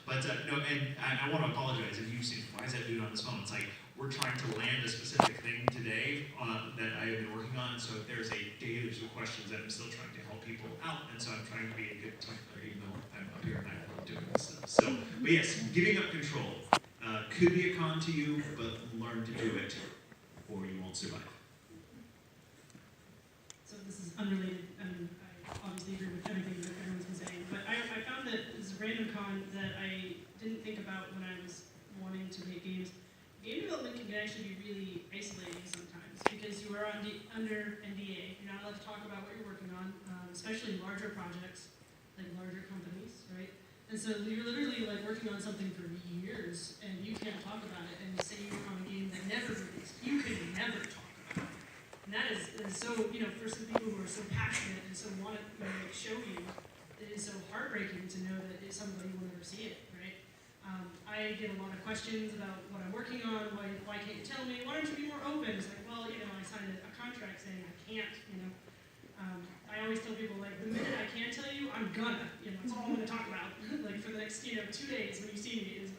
but no, and I want to apologize if you've seen, why is that dude on his phone? It's like, we're trying to land a specific thing today that I have been working on. And so if there's a deluge of questions that I'm still trying to help people out. And so I'm trying to be a good team player, even though I'm up here and I love doing this stuff. So, but yes, giving up control could be a con to you, but learn to do it, or you won't survive. So this is unrelated. I mean, I obviously agree with everything that everyone's been saying, but I found that this is a random con that I didn't think about when I was wanting to make games. Game development can actually be really isolating sometimes, because you are under NDA. You're not allowed to talk about what you're working on, especially larger projects, like larger companies, right? And so you're literally like working on something for years, and you can't talk about it. And say you work on a game that never released, you could never talk about it. And that is so, for some people who are so passionate and so want to show you, it is so heartbreaking to know that somebody will never see it, right? I get a lot of questions about what I'm working on. Why can't you tell me? Why don't you be more open? It's like, well, I signed a contract saying I can't, I always tell people, like, the minute I can tell you, I'm gonna, it's all I'm gonna talk about. Like, for the next, 2 days when you see me is,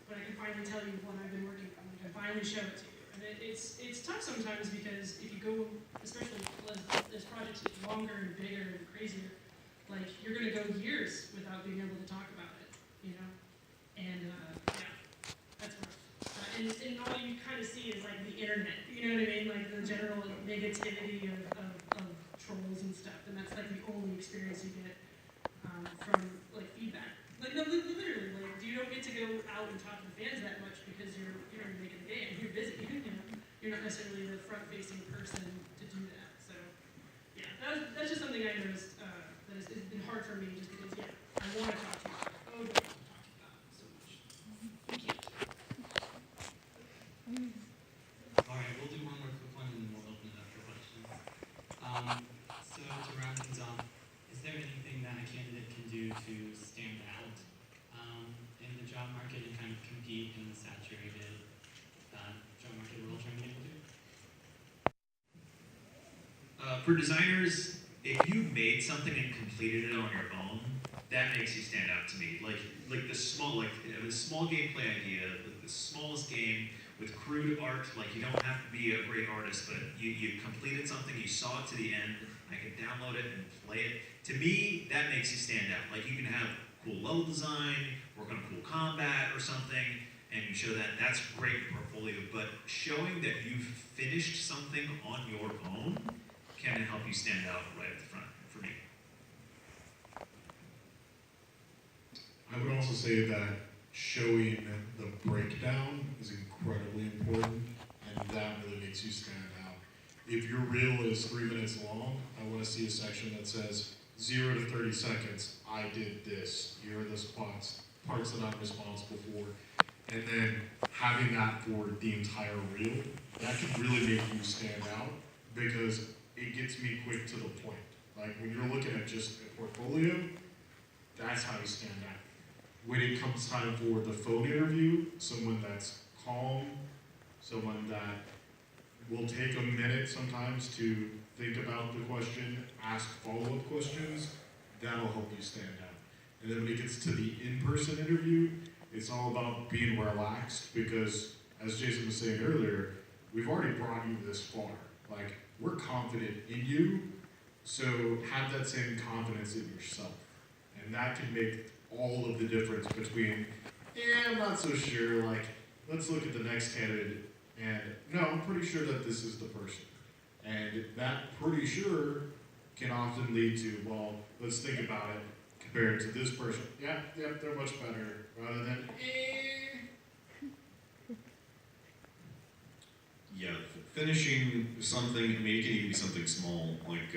when I can finally tell you what I've been working on, when I can finally show it to you. And it's tough sometimes, because if you go, especially as projects get longer and bigger and crazier, like, you're gonna go years without being able to talk about it, And, yeah, that's rough. And all you kind of see is, like, the internet, you know what I mean? Like, the general negativity of trolls and stuff, and that's like the only experience you get from like feedback. Like no, literally, like you don't get to go out and talk to the fans that much because you're making the game, you're busy. You're not necessarily the front-facing person to do that. So yeah, that's just something I noticed that has been hard for me, just because I want to talk to you. Oh, but I don't talk about it so much. You can't. All right, we'll do one more quick one and then we'll open it up for questions. So to round things off, is there anything that a candidate can do to stand out in the job market and kind of compete in the saturated job market we're all trying to get into? For designers, if you made something and completed it on your own, that makes you stand out to me. Like the small gameplay idea, the smallest game with crude art. Like, you don't have to be a great artist, but you completed something, you saw it to the end. I can download it and play it. To me, that makes you stand out. Like, you can have cool level design, work on cool combat or something, and you show that. That's great in portfolio. But showing that you've finished something on your own can help you stand out right at the front for me. I would also say that showing the breakdown is incredibly important, and that really makes you stand out. If your reel is 3 minutes long, I want to see a section that says 0 to 30 seconds, I did this, here are the parts that I'm responsible for, and then having that for the entire reel, that can really make you stand out, because it gets me quick to the point. Like, when you're looking at just a portfolio, that's how you stand out. When it comes time for the phone interview, someone that's calm, someone that will take a minute sometimes to think about the question, ask follow-up questions, that'll help you stand out. And then when it gets to the in-person interview, it's all about being relaxed because, as Jason was saying earlier, we've already brought you this far. Like, we're confident in you, so have that same confidence in yourself. And that can make all of the difference between, yeah, I'm not so sure, like, let's look at the next candidate, and no, I'm pretty sure that this is the person. And that pretty sure can often lead to, well, let's think about it compared to this person. Yeah, they're much better, rather than, Yeah, finishing something, I mean, it can even be something small, like,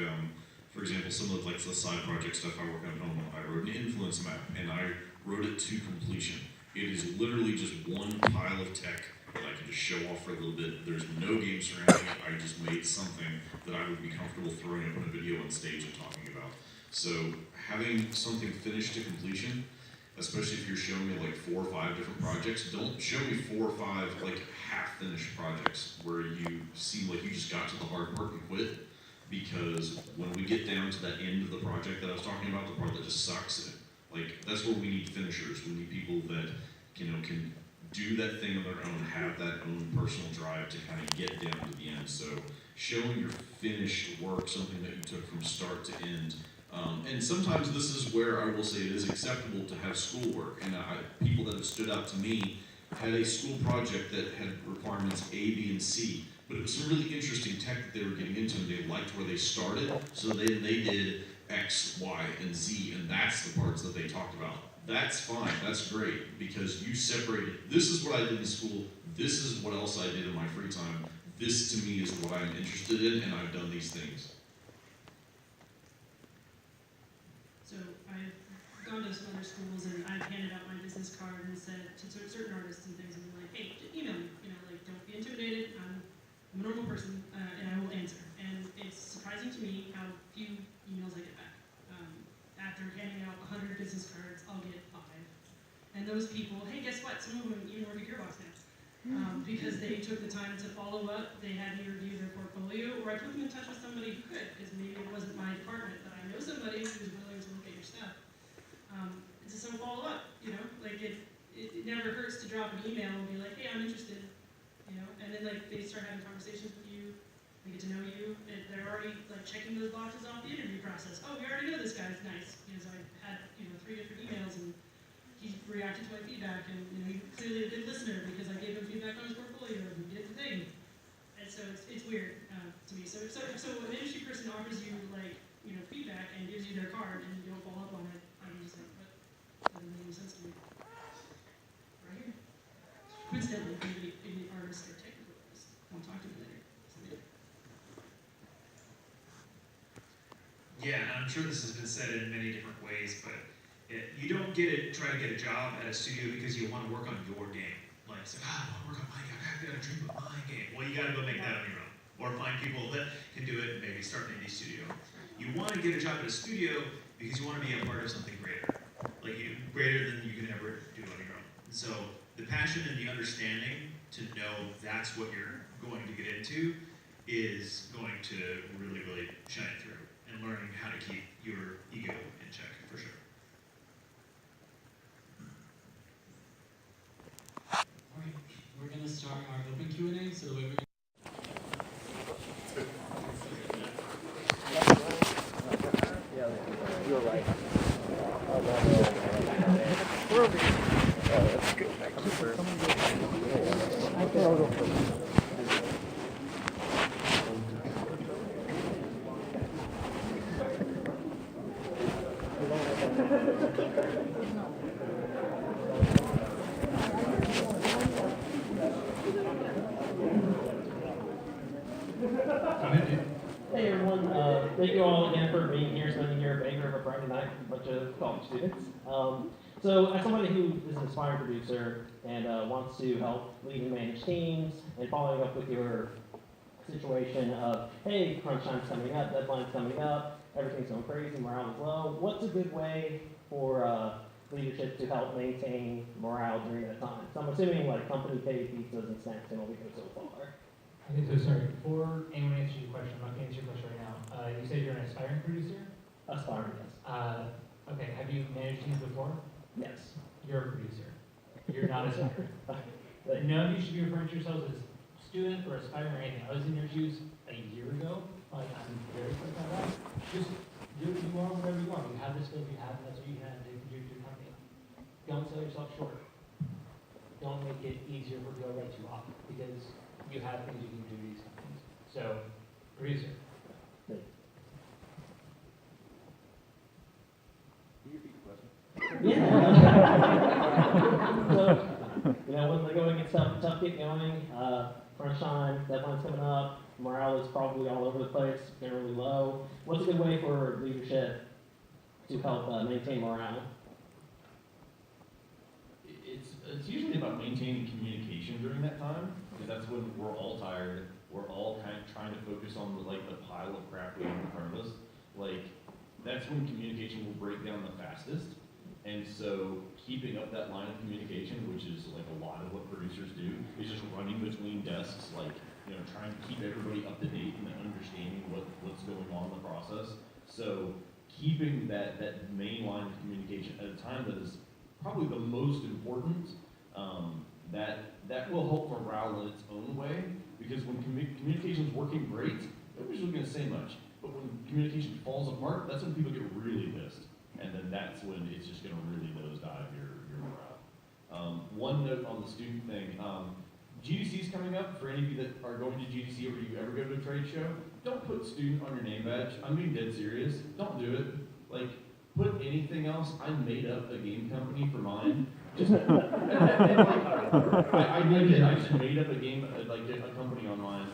for example, some of like the side project stuff I work on at home. I wrote an influence map, and I wrote it to completion. It is literally just one pile of tech that I can just show off for a little bit. There's no game surrounding it. I just made something that I would be comfortable throwing up on a video on stage and talking about. So having something finished to completion, especially if you're showing me like 4 or 5 different projects, don't show me 4 or 5 like half-finished projects where you seem like you just got to the hard part and quit. Because when we get down to that end of the project that I was talking about, the part that just sucks, like that's where we need finishers. We need people that can do that thing on their own, have that own personal drive to kind of get down to the end. So showing your finished work, something that you took from start to end. And sometimes this is where I will say it is acceptable to have schoolwork. And people that have stood out to me had a school project that had requirements A, B, and C. But it was some really interesting tech that they were getting into, and they liked where they started. So they did X, Y, and Z, and that's the parts that they talked about. That's fine, that's great, because you separated, this is what I did in school, this is what else I did in my free time, this to me is what I'm interested in, and I've done these things. So I've gone to some other schools and I've handed out my business card and said to certain artists and things, and been like, hey, email me, like don't be intimidated, I'm a normal person, and I will answer. And it's surprising to me how few emails I get back. After handing out 100 business cards, I'll get 5. And those people, hey, guess what? Some of them even work at Gearbox now. Because they took the time to follow up, they had me review their portfolio, or I put them in touch with somebody who could, because maybe it wasn't my department, but I know somebody who's willing to look at your stuff. It's just some follow up, like it never hurts to drop an email and be like, hey, I'm interested. And then like they start having conversations with you, they get to know you, and they're already like checking those boxes off the interview process. Oh, we already know this guy, it's nice. So I had 3 different emails, and he reacted to my feedback, and he's clearly a good listener because I gave him feedback on his portfolio, and he did the thing. And so it's weird to me. So an industry person offers you like feedback and gives you their card, and you don't follow up on it. I'm just like, what? That doesn't make any sense to me. Right here. Coincidentally, maybe artists or technical artists. Don't talk to me later. Yeah, and I'm sure this has been said in many different ways, but you don't try to get a job at a studio because you want to work on your game. Like, say, I want to work on my game, I've got a dream of my game. Well, you got to go make that on your own. Or find people that can do it and maybe start an indie studio. You want to get a job at a studio because you want to be a part of something greater. Like, greater than you can ever do on your own. And so, the passion and the understanding to know that's what you're going to get into is going to really, really shine through. And learning how to keep your ego in check, for sure. All right, we're going to start our open Q&A. So the way we're going You're right. Hey everyone, thank you all again for being here, spending your Baker of a Friday night, a bunch of college students. So as somebody who is an aspiring producer and wants to help lead and manage teams, and following up with your situation of, hey, crunch time's coming up, deadline's coming up, everything's going crazy, morale is low, what's a good way for leadership to help maintain morale during that time? So I'm assuming like company paid pizzas and snacks can only go so far. Okay, so sorry, before anyone answers your question, I'm not gonna answer your question right now. You said you're an aspiring producer? Aspiring, yes. Okay, have you managed teams before? Yes. You're a producer. You're not aspiring. None of you should be referring to yourselves as student or aspiring or anything. I was in your shoes a year ago. Like, I'm very quick on that. Just, you are whatever you are. You have the skills you have, and that's what you can do to your company. Don't sell yourself short. Don't make it easier for people to write you off, because you have things you can do to these companies. So, producer. Yeah. So, you know, when the going gets tough get going, crunch time, deadline's coming up, morale is probably all over the place, generally low. What's a good way for leadership to help maintain morale? It's usually about maintaining communication during that time, because that's when we're all tired. We're all kind of trying to focus on the pile of crap we have in front of us. Like, that's when communication will break down the fastest. And so keeping up that line of communication, which is like a lot of what producers do, is just running between desks, like, you know, trying to keep everybody up to date and understanding what's going on in the process. So keeping that main line of communication at a time that is probably the most important, that will help morale in its own way, because when communication is working great, nobody's really going to say much. But when communication falls apart, that's when people get really pissed. And then that's when it's just going to really nosedive your morale. One note on the student thing, GDC is coming up. For any of you that are going to GDC or you ever go to a trade show, don't put student on your name badge. I'm being dead serious. Don't do it. Like, put anything else. I made up a game company for mine. Just, I did. I just made up a game, like a company on mine.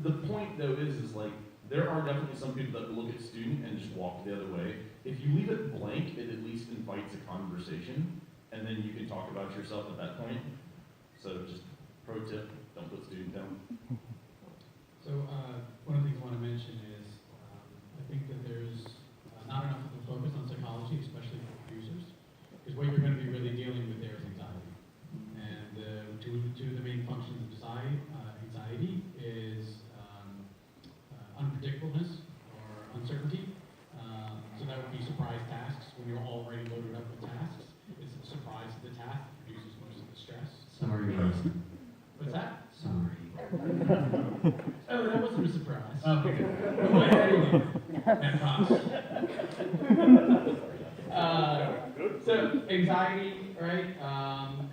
The point though is like, there are definitely some people that look at student and just walk the other way. If you leave it blank, it at least invites a conversation, and then you can talk about yourself at that point. So just pro tip, don't put student down. So one of the things I want to mention is I think that there's not enough of a focus on psychology, especially for producers, because what you're going to be really dealing with there is anxiety. And two of the main functions of anxiety is unpredictableness or uncertainty. So that would be surprise tasks. When you're already loaded up with tasks, it's a surprise to the task that produces most of the stress. Sorry. What's that? Sorry. Oh, that wasn't a surprise. Okay, good. Go ahead and props. So anxiety, right?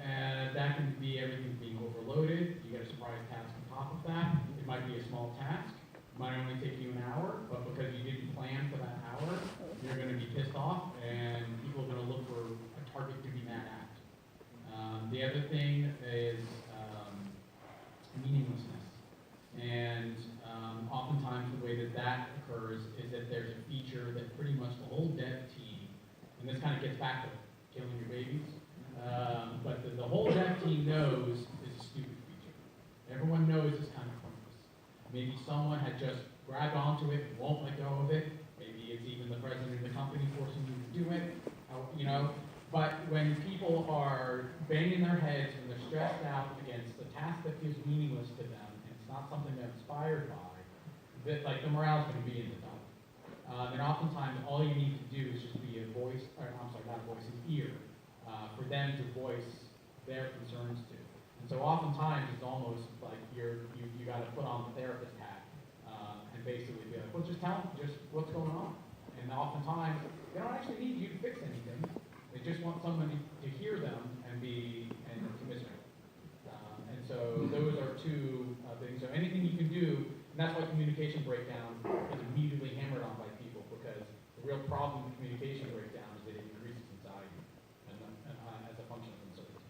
And that can be everything being overloaded. You get a surprise task on top of that. It might be a small task. It might only take you an hour, but because you didn't plan for that hour, you're going to be pissed off, and people are going to look for a target to be mad at. The other thing is meaninglessness. And oftentimes the way that occurs is that there's a feature that pretty much the whole dev team, and this kind of gets back to killing your babies, but the whole dev team knows is a stupid feature. Everyone knows it's kind of pointless. Maybe someone had just grabbed onto it and won't let go of it. Maybe it's even the president of the company forcing you to do it, you know. But when people are banging their heads and they're stressed out against a task that feels meaningless to them, and it's not something they're inspired by, that like the morale's going to be in the dump. And oftentimes all you need to do is just be a voice, or I'm sorry, not a voice, an ear, for them to voice their concerns to. And so oftentimes it's almost like you got to put on the therapist hat and basically be like, well, just tell them just what's going on. And oftentimes they don't actually need you to fix anything. They just want somebody to hear them and commiserate. And so those are two things. So anything you can do, and that's why communication breakdown is immediately hammered on by people, because the real problem with communication breakdown is that it increases anxiety as a function of uncertainty.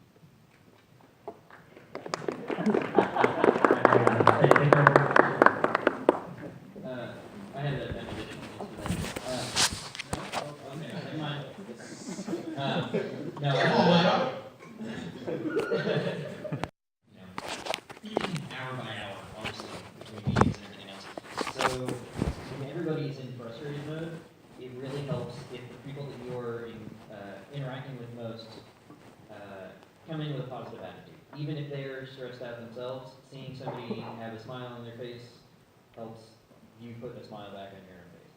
I had an additional answer to that. Okay, never mind. No, hour by hour, honestly, between meetings and everything else. So when everybody's in frustrated mode, it really helps if the people that you're interacting even if they're stressed out themselves, seeing somebody have a smile on their face helps you put a smile back on your own face.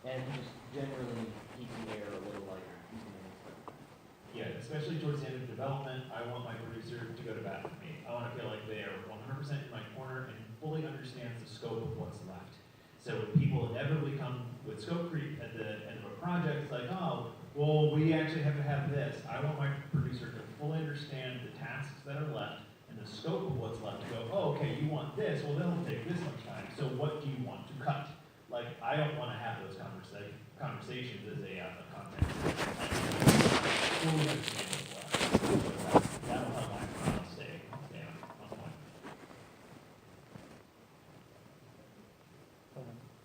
And just generally keeps the air a little lighter. Yeah, especially towards the end of development, I want my producer to go to bat for me. I want to feel like they are 100% in my corner and fully understands the scope of what's left. So when people inevitably come with scope creep at the end of a project, it's like, oh, well, we actually have to have this. I want my producer to fully understand the tasks that are left and the scope of what's left to go, oh, okay, you want this, well, that'll take this much time, so what do you want to cut? Like, I don't want to have those conversations as a content. Fully understand what's left. That'll help my file stay on point.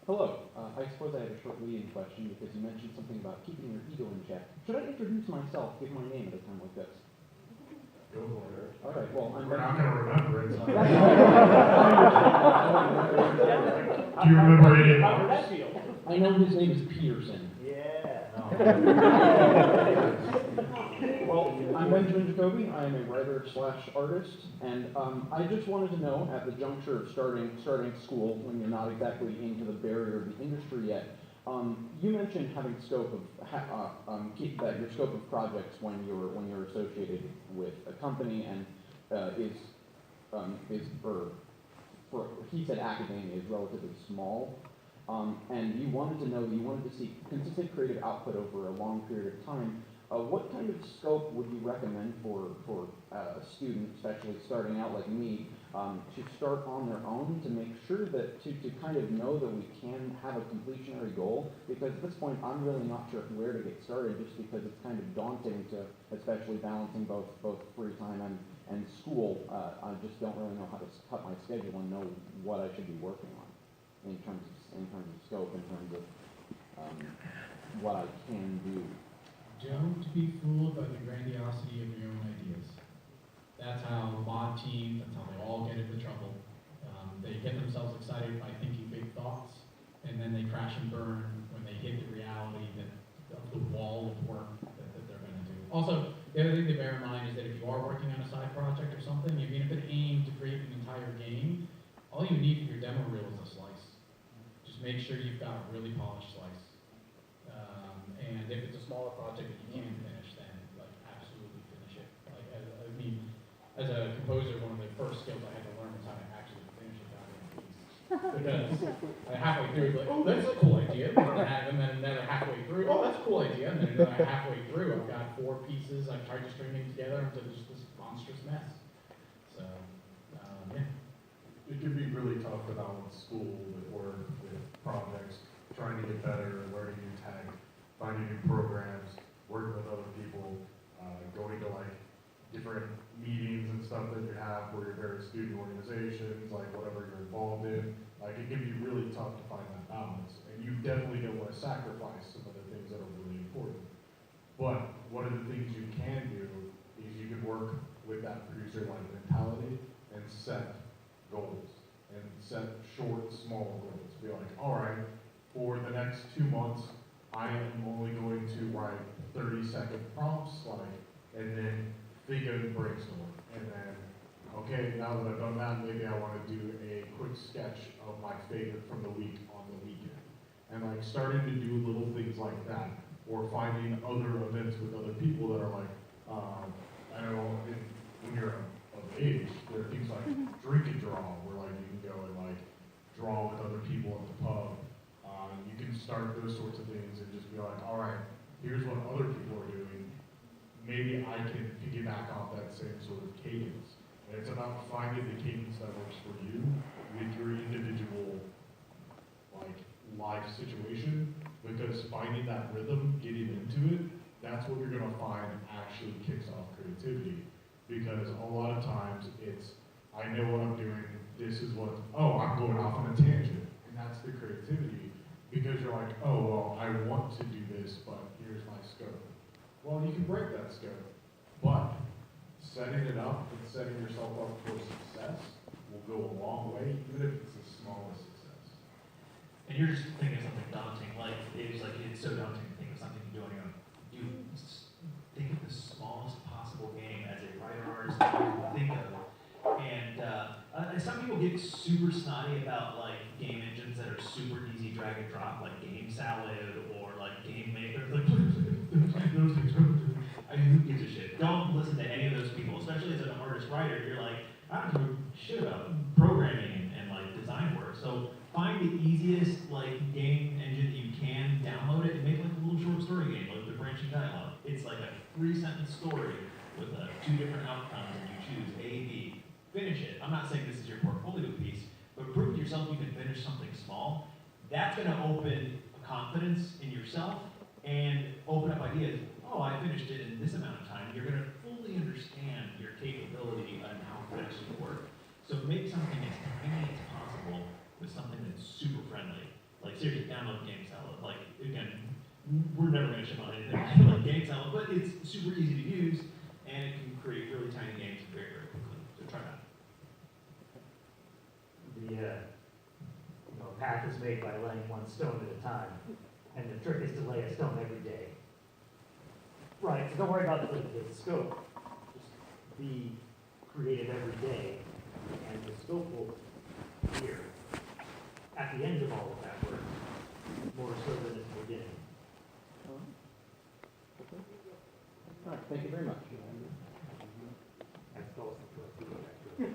Hello. I suppose I have a short leading question because you mentioned something about keeping your ego in check. Should I introduce myself, give my name at a time like this? Go for it. All right, well, I'm We're not going to remember it. Do you remember any of How did that feel? I know his name is Peterson. Yeah. Well, I'm Benjamin Jacoby. I am a writer/artist, and I just wanted to know, at the juncture of starting school, when you're not exactly into the barrier of the industry yet, you mentioned having scope of keep that your scope of projects when you're associated with a company and he said academia is relatively small. And you wanted to see consistent creative output over a long period of time. What kind of scope would you recommend for a student, especially starting out like me, to start on their own to make sure that to kind of know that we can have a completionary goal? Because at this point, I'm really not sure where to get started, just because it's kind of daunting to, especially balancing both free time and school. I just don't really know how to cut my schedule and know what I should be working on in terms of scope, in terms of what I can do. Don't be fooled by the grandiosity of your own ideas. That's how mod teams, that's how they all get into trouble. They get themselves excited by thinking big thoughts, and then they crash and burn when they hit the reality of the wall of work that they're going to do. Also, the other thing to bear in mind is that if you are working on a side project or something, even if it aimed to create an entire game, all you need for your demo reel is a slice. Just make sure you've got a really polished slice. And if it's a smaller project that you can finish, then absolutely finish it. As a composer, one of the first skills I had to learn was how to actually finish a goddamn piece. Because halfway through, it's like, oh, that's a cool idea. And then another halfway through, oh, that's a cool idea. And then another halfway through, I've got 4 pieces. I've tried to string them together into just this monstrous mess. So, yeah. It can be really tough to balance school with work, with projects, trying to get better, learning new tech, finding new programs, working with other people, going to different meetings and stuff that you have where you're various student organizations, whatever you're involved in. It can be really tough to find that balance. And you definitely don't want to sacrifice some of the things that are really important. But one of the things you can do is you can work with that producer-like mentality and set goals. And set short, small goals. Be like, all right, for the next 2 months, I am only going to write 30-second prompts, and then think and brainstorm. And then, okay, now that I've done that, maybe I want to do a quick sketch of my favorite from the week on the weekend. And starting to do little things like that, or finding other events with other people that are I don't know, when you're of age, there are things like drink and draw, where you can go and draw with other people at the pub. You can start those sorts of things and just be like, all right, here's what other people are doing. Maybe I can piggyback off that same sort of cadence. And it's about finding the cadence that works for you with your individual life situation, because finding that rhythm, getting into it, that's what you're gonna find actually kicks off creativity. Because a lot of times it's, I know what I'm doing, this is what, I'm going off on a tangent. And that's the creativity. Because you're like, oh, well, I want to do this, but here's my scope. Well, you can break that scope, but setting it up and setting yourself up for success will go a long way, even if it's the smallest success. And you're just thinking of something daunting, it's so daunting to think of something you're doing. You think of the smallest possible game as a writer think of. And some people get super snotty about like game engines that are super easy drag and drop, like Game Salad or like Game Maker. Like, I mean, who gives a shit? Don't listen to any of those people, especially as an artist writer. You're like, I don't give a shit about programming and like design work. So find the easiest like game engine that you can, download it, and make like a little short story game, like the branching dialogue. It's like a 3-sentence story with 2 different outcomes, and you choose A, B. Finish it. I'm not saying this is your portfolio piece, but prove to yourself you can finish something small. That's going to open confidence in yourself and open up ideas. Oh, I finished it in this amount of time. You're going to fully understand your capability and how fast you work. So make something as tiny as possible with something that's super friendly. Like seriously, download Game Salad. Like again, we're never going to ship on anything like Game Salad, but it's super easy to use and it can create really tiny games very, very quickly. So try that. A path is made by laying one stone at a time, and the trick is to lay a stone every day. Right, so don't worry about the scope. Just be creative every day, and the scope will appear at the end of all of that work, more so than at the beginning. All right, thank you very much. Usually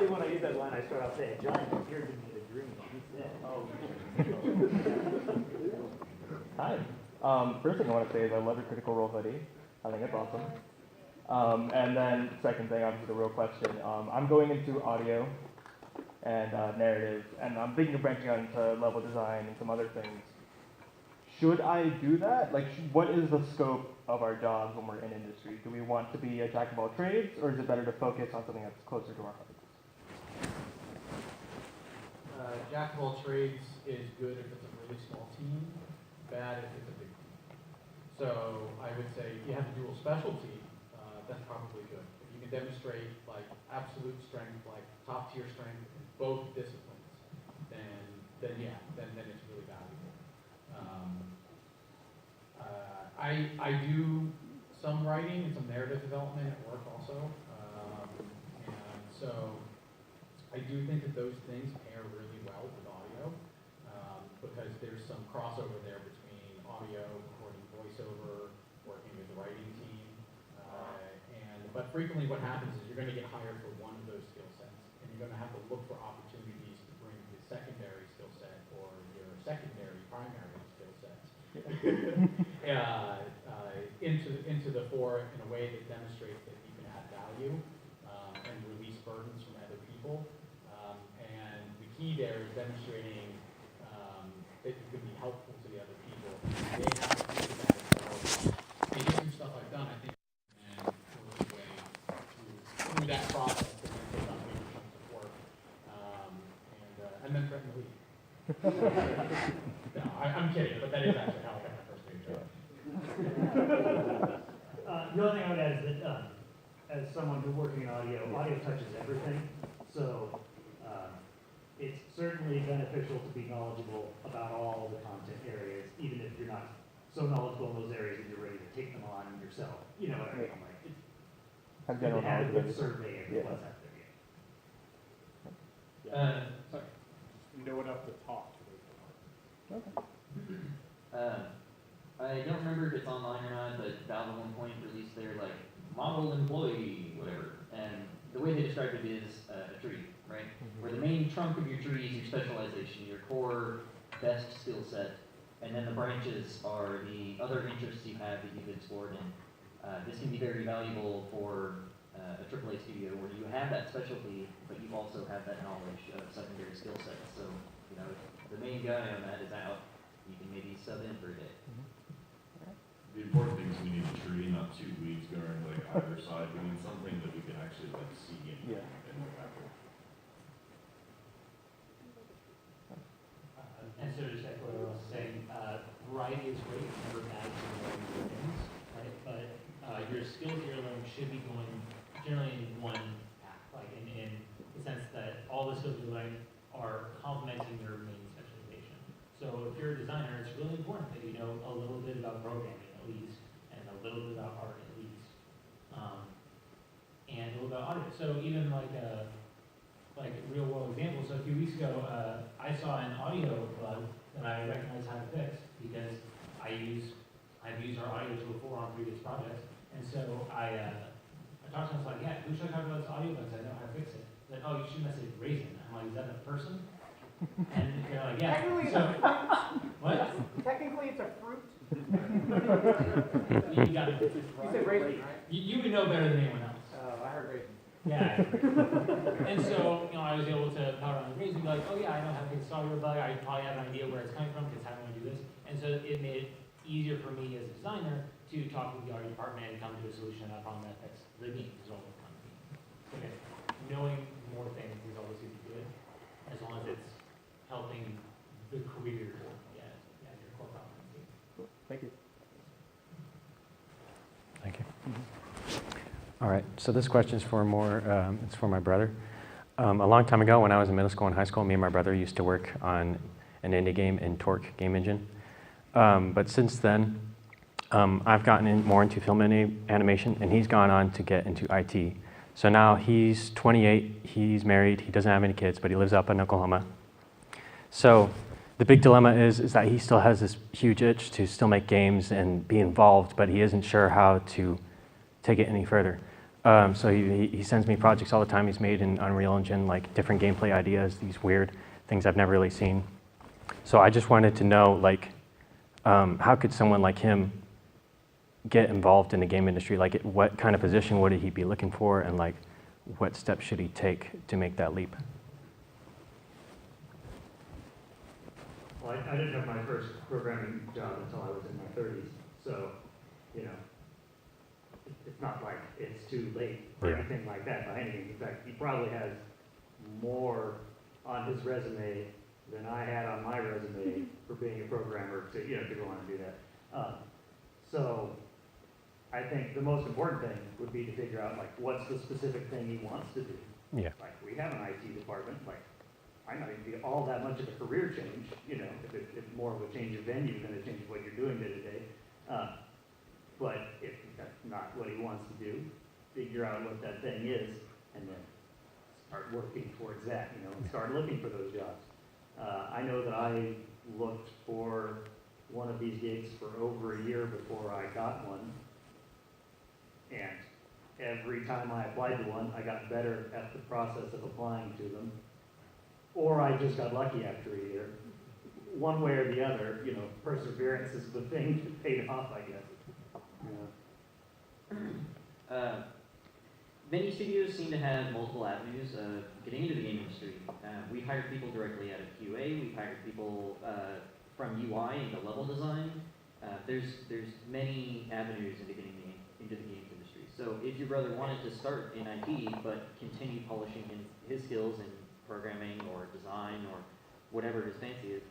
when I use that line, I start off saying, John, you're here to me a dream. Hi. First thing I want to say is I love your Critical Role hoodie. I think it's awesome. And then second thing, obviously the real question. I'm going into audio and narrative, and I'm thinking of branching out into level design and some other things. Should I do that? Like, what is the scope of our jobs when we're in industry? Do we want to be a jack of all trades, or is it better to focus on something that's closer to our hearts? Jack of all trades is good if it's a really small team, bad if it's a big team. So I would say if you have a dual specialty, that's probably good. If you can demonstrate like absolute strength, like top tier strength in both disciplines, then yeah, then it's really valuable. I do some writing and some narrative development at work also, and so I do think that those things pair really well with audio, because there's some crossover there between audio, recording voiceover, working with the writing team, but frequently what happens is you're going to get hired for one of those skill sets, and you're going to have to look for opportunities to bring the secondary skill set or your secondary primary skill sets into the fore in a way that demonstrates that you can add value and release burdens from other people. And the key there is demonstrating that you can be helpful to the other people. They have to think about it themselves. Hey, here's some stuff I've done, I think, and work your way through that process and then take on maybe some support and then threaten to leave. No, I'm kidding, but that is actually how I got my first big job. The other thing I would add is that as someone who's working in audio touches everything. So it's certainly beneficial to be knowledgeable about all the content areas, even if you're not so knowledgeable in those areas that you're ready to take them on yourself. You know what I mean? Like, it's good to have a good survey of what's out there. Sorry. You know enough to talk. I don't remember if it's online or not, but Valve at one point released their like model employee, whatever. And the way they described it is a tree, right? Where the main trunk of your tree is your specialization, your core best skill set, and then the branches are the other interests you have that you've explored in. This can be very valuable for a AAA studio where you have that specialty, but you also have that knowledge of secondary skill sets. So, you know, if the main guy on that is out, you can maybe sub in for a day. The important thing is we need a tree, not 2 weeds going like either side. We need something that we can actually like see and look after. And so just echo what I was saying, variety is great, it's never bad to learn new things, right? But your skills you're learning should be going generally in one path, like in the sense that all the skills you learn are complementing your main specialization. So if you're a designer, it's really important that you know a little bit about programming at least, and a little bit about art at least. audio. So even like real world examples. So a few weeks ago, I saw an audio bug that I recognized how to fix because I've used our audio tool before on previous projects. And so I talked to them, like, yeah, who should I talk about this audio bug? 'Cause I know how to fix it. Like, oh, you shouldn't have said raisin. I'm like, is that a person? And they're like, yeah. Technically, it's So, a fruit. what? Technically, it's a fruit. You got it. You said raisin, right? You would know better than anyone else. Oh, I heard raisin. Yeah. And so, I was able to power on the raisin and be like, oh yeah, I know how to fix this audio bug. I probably have an idea where it's coming from because how do I do this? And so it made it easier for me as a designer to talk with the audio department and come to a solution on a problem that fits the game is all we're trying to do. Okay. Knowing more things is always going to be good as long as it's helping the career or your core competency. Thank you. Thank you. All right, so this question is for it's for my brother. A long time ago when I was in middle school and high school, me and my brother used to work on an indie game in Torque game engine. But since then, I've gotten more into film animation, and he's gone on to get into IT. So now he's 28, he's married, he doesn't have any kids, but he lives up in Oklahoma. So the big dilemma is that he still has this huge itch to still make games and be involved, but he isn't sure how to take it any further. So he sends me projects all the time. He's made in Unreal Engine, like different gameplay ideas, these weird things I've never really seen. So I just wanted to know, like, how could someone like him get involved in the game industry? Like, what kind of position would he be looking for, and like, what steps should he take to make that leap? Well, I didn't have my first programming job until I was in my 30s, so, it's not like it's too late or anything like that by any means. In fact, he probably has more on his resume than I had on my resume for being a programmer to go on and do that. So I think the most important thing would be to figure out, like, what's the specific thing he wants to do. Yeah. Like, we have an IT department, like, I might not even be all that much of a career change, if it's more of a change of venue than a change of what you're doing day to day. But if that's not what he wants to do, figure out what that thing is, and then start working towards that, and start looking for those jobs. I know that I looked for one of these gigs for over a year before I got one, and every time I applied to one, I got better at the process of applying to them, or I just got lucky after a year. One way or the other, perseverance is the thing that paid off, I guess. Many studios seem to have multiple avenues of getting into the game industry. We hired people directly out of QA. We've hired people from UI into level design. There's many avenues into getting into the games industry. So if your brother wanted to start in IT but continue polishing his skills in programming or design or whatever his fancy is,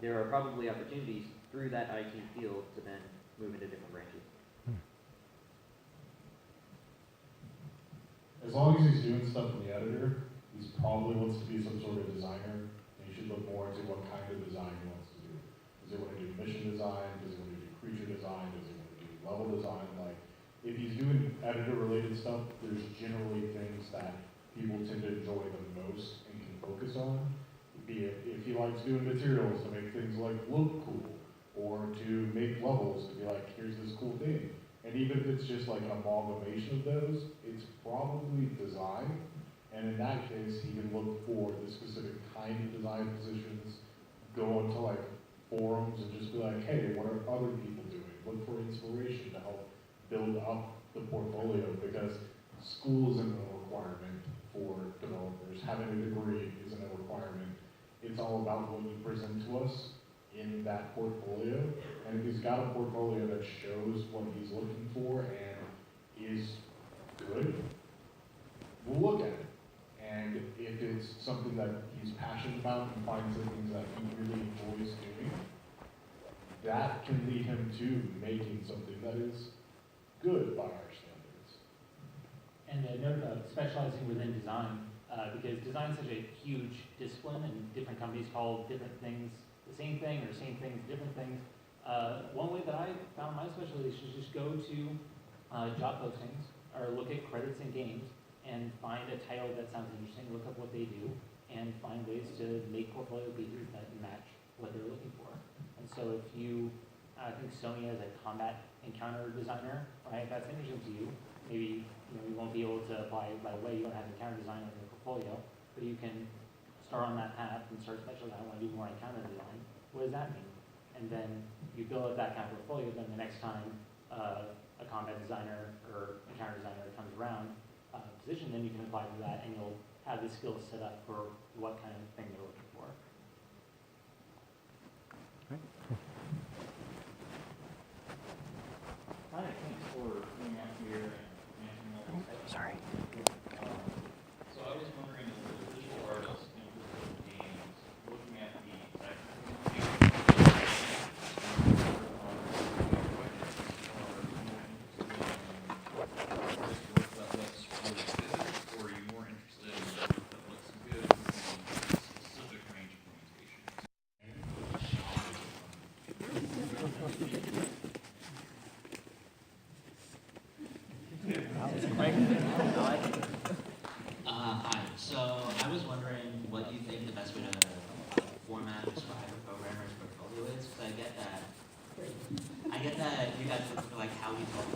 there are probably opportunities through that IT field to then move into different branches. As long as he's doing stuff in the editor, he probably wants to be some sort of designer, and you should look more into what kind of design he wants to do. Does he want to do mission design? Does he want to do creature design? Does he want to do level design? Like, if he's doing editor-related stuff, there's generally things that people tend to enjoy the most and can focus on. Be it if he likes doing materials to make things like look cool, or to make levels to be like, here's this cool thing. And even if it's just like an amalgamation of those, it's probably design. And in that case, he can look for the specific kind of design positions, go into like forums and just be like, hey, what are other people doing? Look for inspiration to help build up the portfolio, because school isn't a requirement for developers. Having a degree isn't a requirement. It's all about what you present to us in that portfolio. And if he's got a portfolio that shows what he's looking for and is good, we'll look at it. And if it's something that he's passionate about and finds the things that he really enjoys doing, that can lead him to making something that is good by our standards. And a note about specializing within design, because design is such a huge discipline, and different companies call different things the same thing, or same things different things. One way that I found my specialization is just go to job postings or look at credits in games and find a title that sounds interesting, look up what they do, and find ways to make portfolio pieces that match what they're looking for. And so if you, I think Sony as a combat encounter designer, right, if that's interesting to you, maybe you won't be able to apply it right away, you don't have encounter design on your portfolio, but you can start on that path and start specializing. I want to do more encounter design. What does that mean? And then you build up that kind of portfolio, then the next time a combat designer or encounter designer comes around position, then you can apply to that and you'll have the skills set up for what kind of thing you're looking for. Hi, thanks for coming out here and answering all those questions. Sorry. So I was wondering, as a visual artist in visual games, looking at the or are you more interested in work that looks good in a specific range of limitations? Hi. So I was wondering what you think the best way to format, describe a programmer's portfolio is, because I get that you guys look for like how we talk